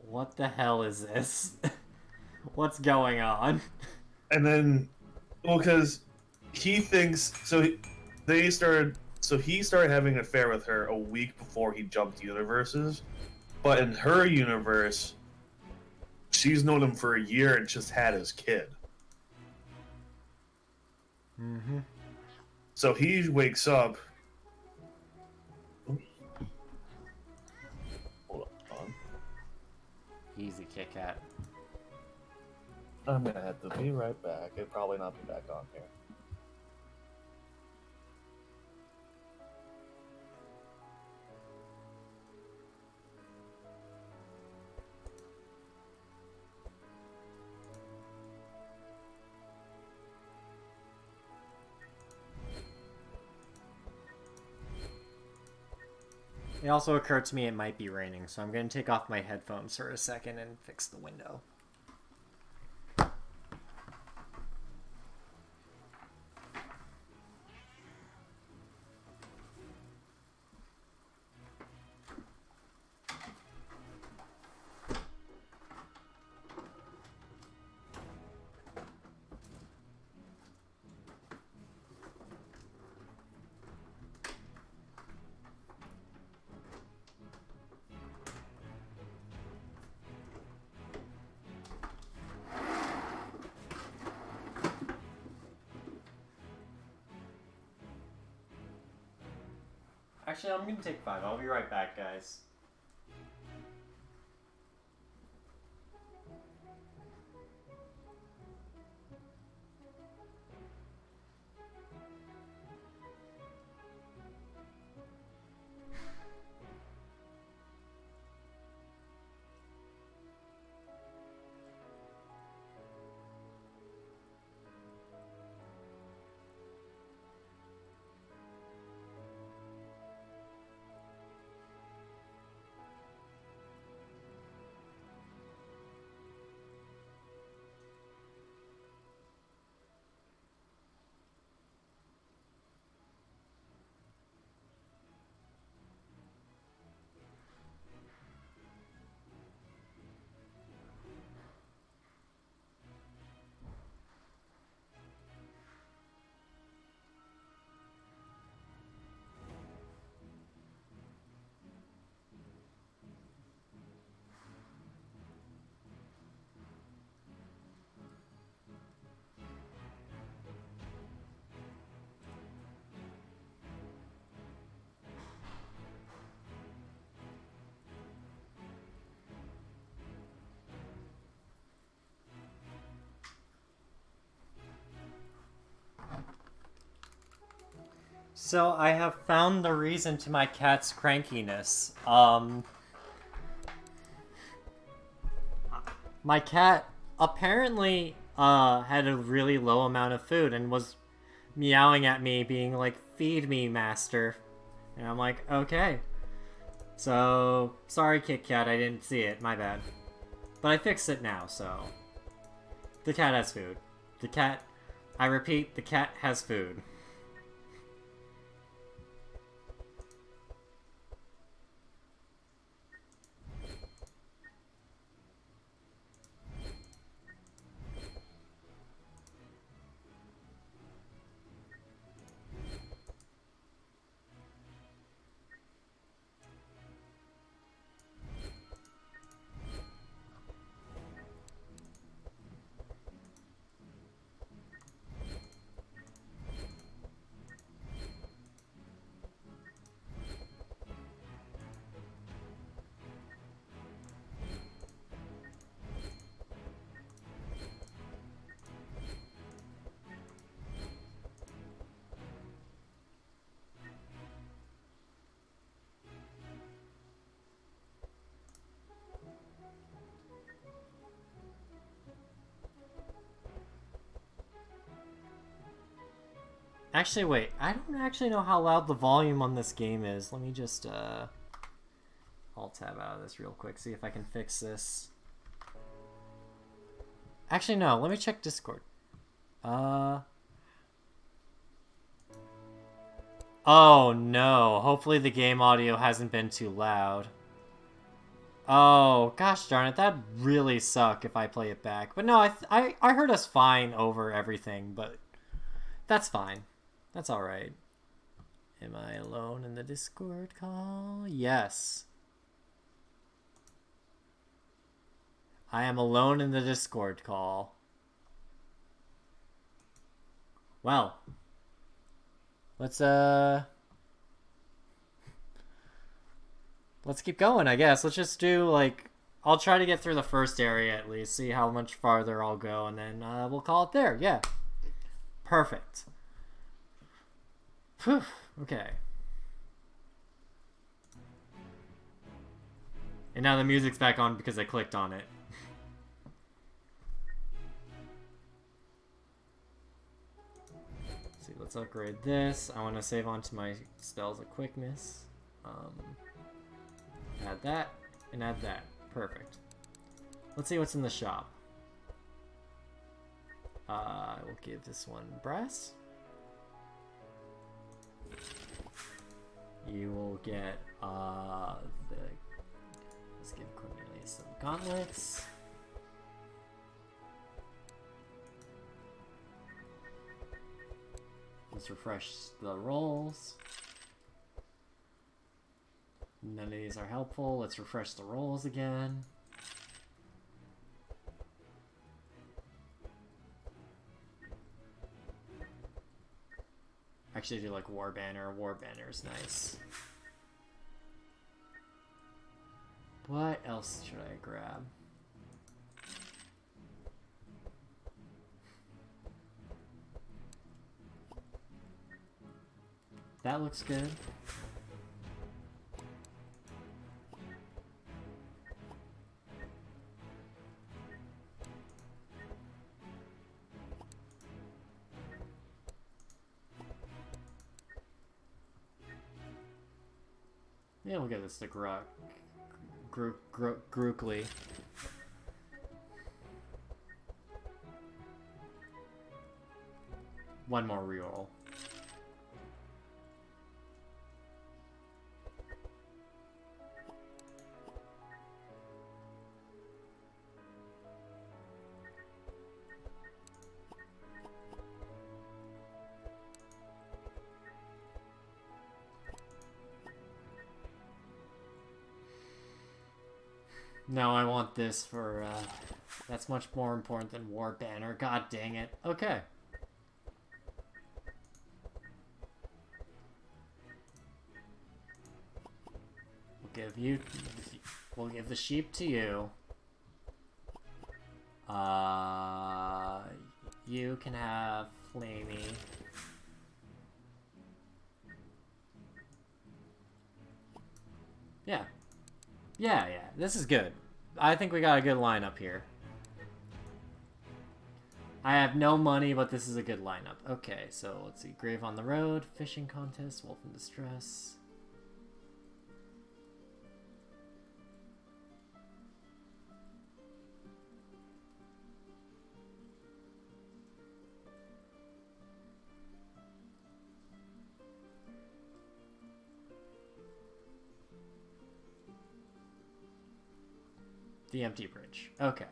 what the hell is this? What's going on? And then, well, because he thinks he started having an affair with her a week before he jumped universes, but in her universe, she's known him for a year and just had his kid. Mm-hmm. So he wakes up. Hold on. Easy, Kit Kat. I'm gonna have to be right back. It'll probably not be back on here. It also occurred to me it might be raining, so I'm going to take off my headphones for a second and fix the window. Actually, I'm gonna take 5. I'll be right back, guys. So I have found the reason to my cat's crankiness. My cat apparently had a really low amount of food and was meowing at me being like, "Feed me, master." And I'm like, "Okay." So, sorry Kit Kat, I didn't see it, my bad. But I fixed it now, so the cat has food. The cat, I repeat, the cat has food. Actually, wait. I don't actually know how loud the volume on this game is. Let me just, Alt-tab out of this real quick, see if I can fix this. Actually, no. Let me check Discord. Oh, no. Hopefully the game audio hasn't been too loud. Oh, gosh darn it. That'd really suck if I play it back. But no, I heard us fine over everything, but that's fine. That's alright. Am I alone in the Discord call? Yes. I am alone in the Discord call. Well. Let's keep going, I guess. Let's just do, like... I'll try to get through the first area at least, see how much farther I'll go, and then we'll call it there. Yeah. Perfect. Whew. Okay. And now the music's back on because I clicked on it. Let's see, let's upgrade this. I want to save onto my spells of quickness. Add that, and add that. Perfect. Let's see what's in the shop. I will give this one brass. You will get, let's give Cornelius some gauntlets. Let's refresh the rolls. None of these are helpful. Let's refresh the rolls again. Actually, I do like War Banner. War Banner is nice. What else should I grab? That looks good. Yeah, we'll give this to Grookly. One more reroll. No, I want this for, that's much more important than War Banner. God dang it. Okay. We'll give the sheep to you. You can have Flamey. Yeah. Yeah, this is good. I think we got a good lineup here. I have no money, but this is a good lineup. Okay, so let's see. Grave on the Road, Fishing Contest, Wolf in Distress. The Empty Bridge. Okay.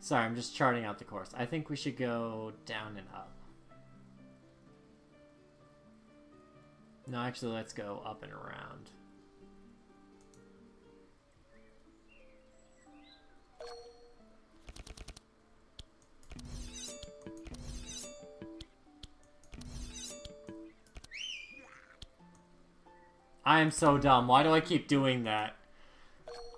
Sorry, I'm just charting out the course. I think we should go down and up. No, actually, let's go up and around. I am so dumb. Why do I keep doing that?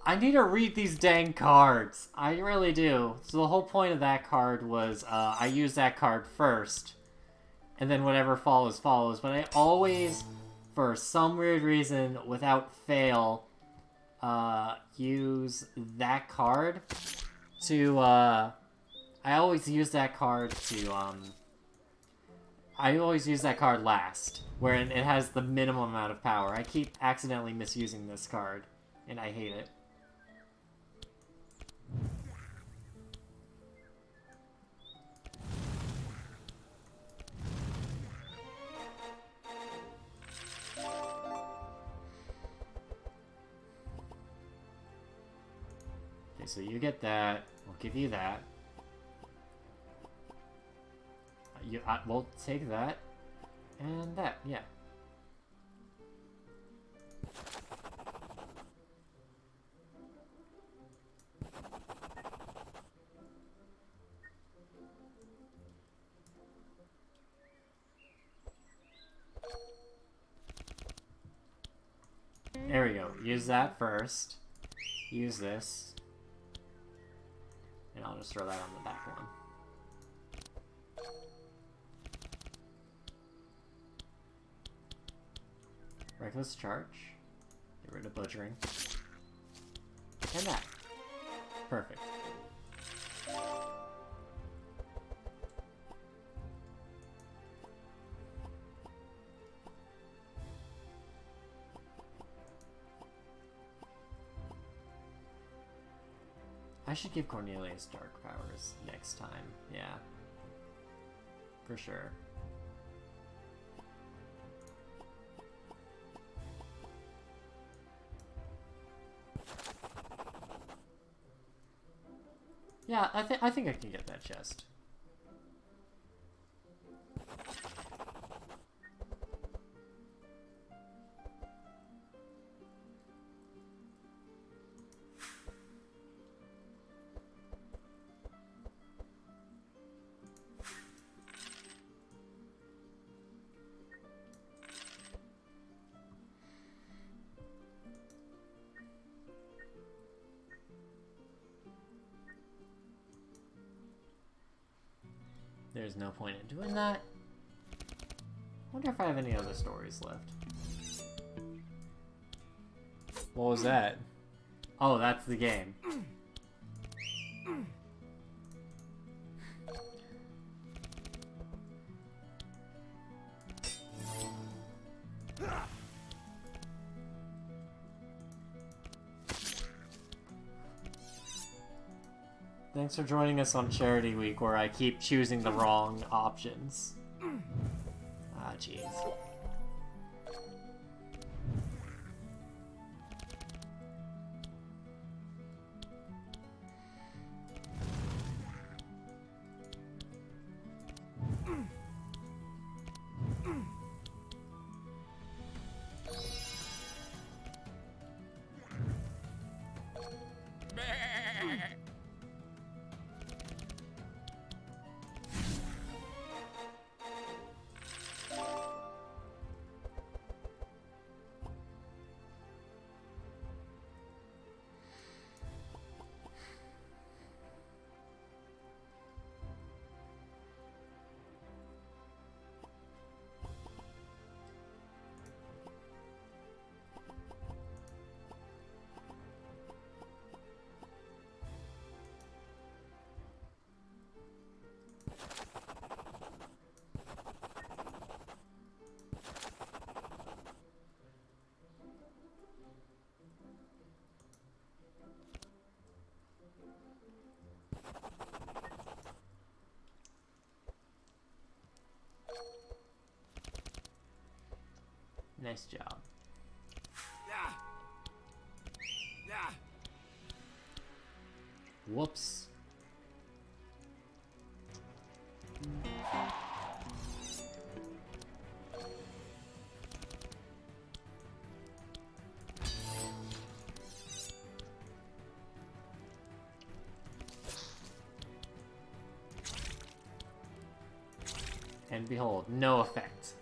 I need to read these dang cards. I really do. So the whole point of that card was I use that card first. And then whatever follows, follows. But I always, for some weird reason, without fail, use that card to... I always use that card to... I always use that card last, where it has the minimum amount of power. I keep accidentally misusing this card, and I hate it. Okay, so you get that. We'll give you that. We'll take that and that, yeah. There we go. Use that first. Use this. And I'll just throw that on the back one. Reckless Charge. Get rid of Butchering. And that. Perfect. I should give Cornelius Dark Powers next time. Yeah. For sure. Yeah, I think I can get that chest. There's no point in doing that. Wonder if I have any other stories left. What was that? Oh, that's the game. Thanks for joining us on Charity Week, where I keep choosing the wrong options. Ah, jeez. Nice job. Whoops. And behold, no effect.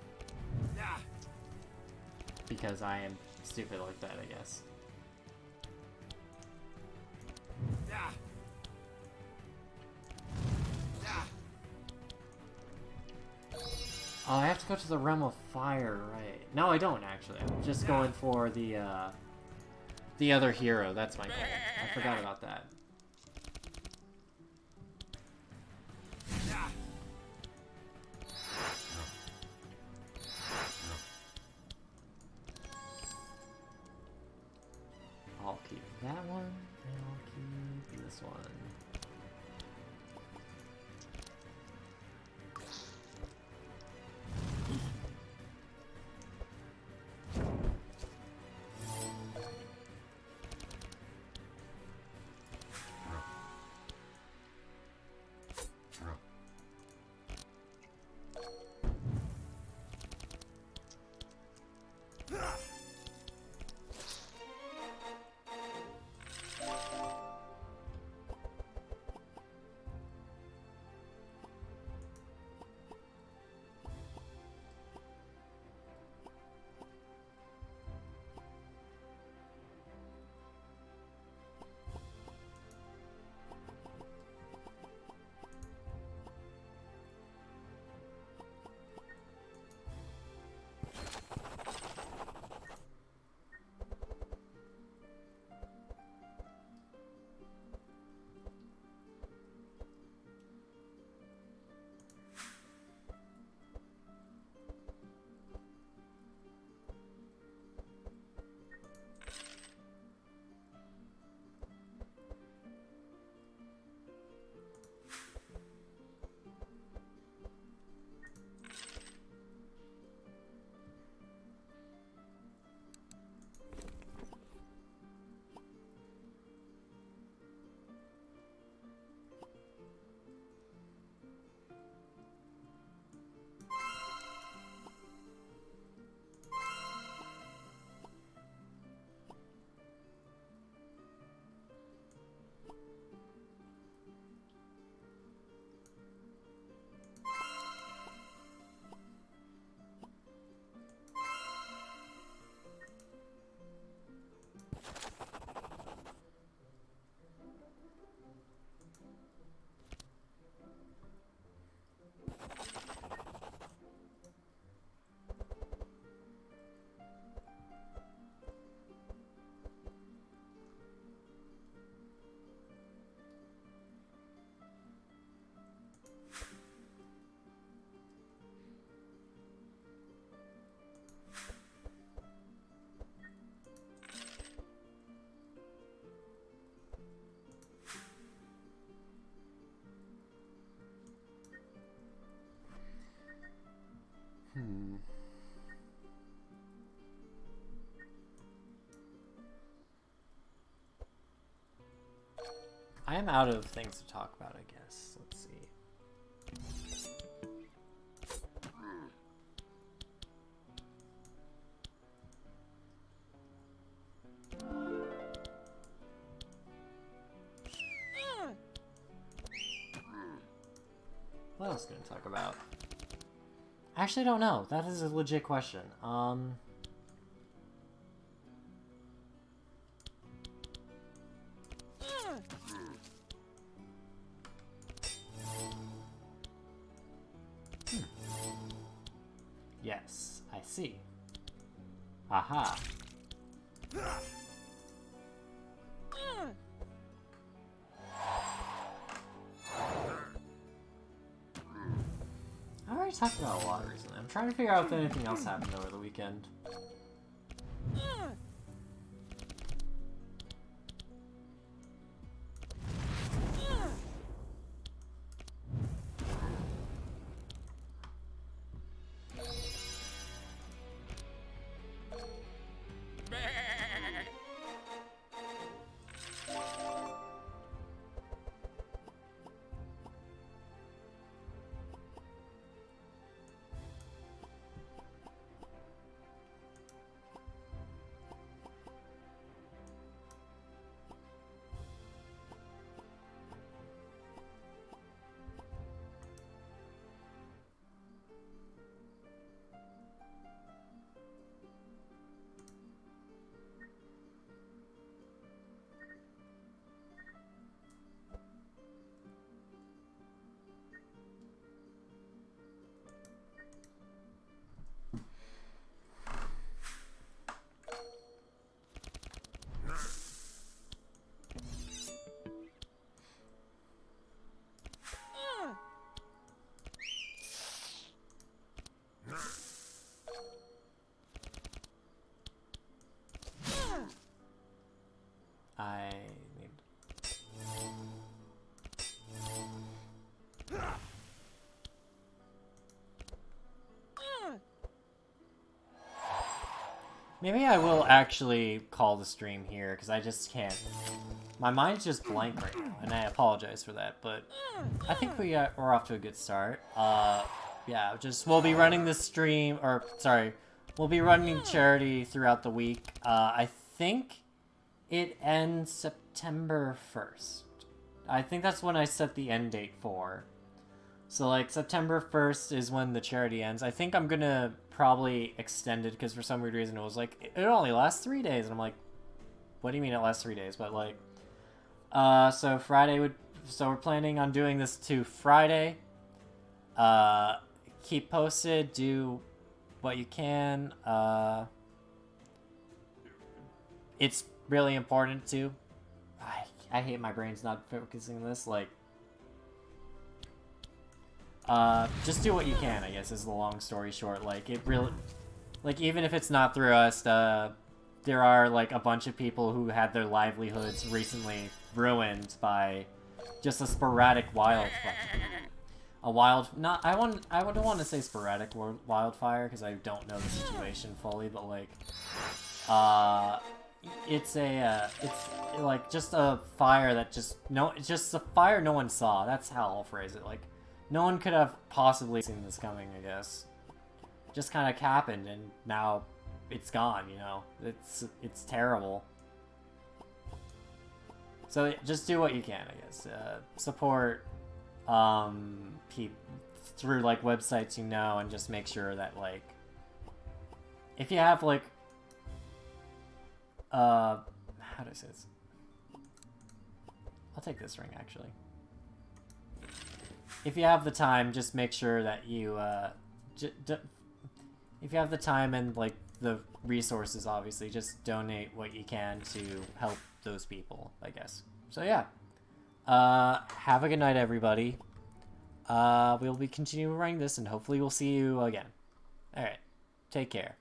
Because I am stupid like that, I guess. Oh, I have to go to the realm of fire, right? No, I don't actually. I'm just going for the other hero. That's my goal. I forgot about that. I'll keep that one, and I'll keep this one. I am out of things to talk about, I guess. Let's see. What else can I talk about? I actually don't know. That is a legit question. Yes, I see. Aha. I already talked about a lot recently. I'm trying to figure out if anything else happened over the weekend. I need... Maybe I will actually call the stream here, because I just can't. My mind's just blank right now, and I apologize for that, but I think we're off to a good start. Yeah, we'll be running this stream, or, sorry, we'll be running charity throughout the week. I think it ends September 1st. I think that's when I set the end date for. So, like, September 1st is when the charity ends. I think I'm gonna probably extend it, because for some weird reason it was like, it only lasts 3 days. And I'm like, what do you mean it lasts 3 days? But, like, so so we're planning on doing this to Friday. Keep posted, do what you can. It's really important to... I hate my brain's not focusing on this, like... just do what you can, I guess, is the long story short. Like, it really... Like, even if it's not through us, there are, like, a bunch of people who had their livelihoods recently ruined by just a sporadic wildfire. I don't want to say sporadic wildfire, because I don't know the situation fully, but, like, it's like, just a fire that just a fire no one saw. That's how I'll phrase it. Like, no one could have possibly seen this coming, I guess. Just kind of happened, and now it's gone, you know? It's terrible. So just do what you can, I guess. Support people through, like, websites you know, and just make sure that, like, if you have, like, how do I say this? I'll take this ring, actually. If you have the time, just make sure that you, if you have the time and, like, the resources, obviously, just donate what you can to help those people, I guess. So, yeah. Have a good night, everybody. We'll be continuing running this, and hopefully we'll see you again. Alright. Take care.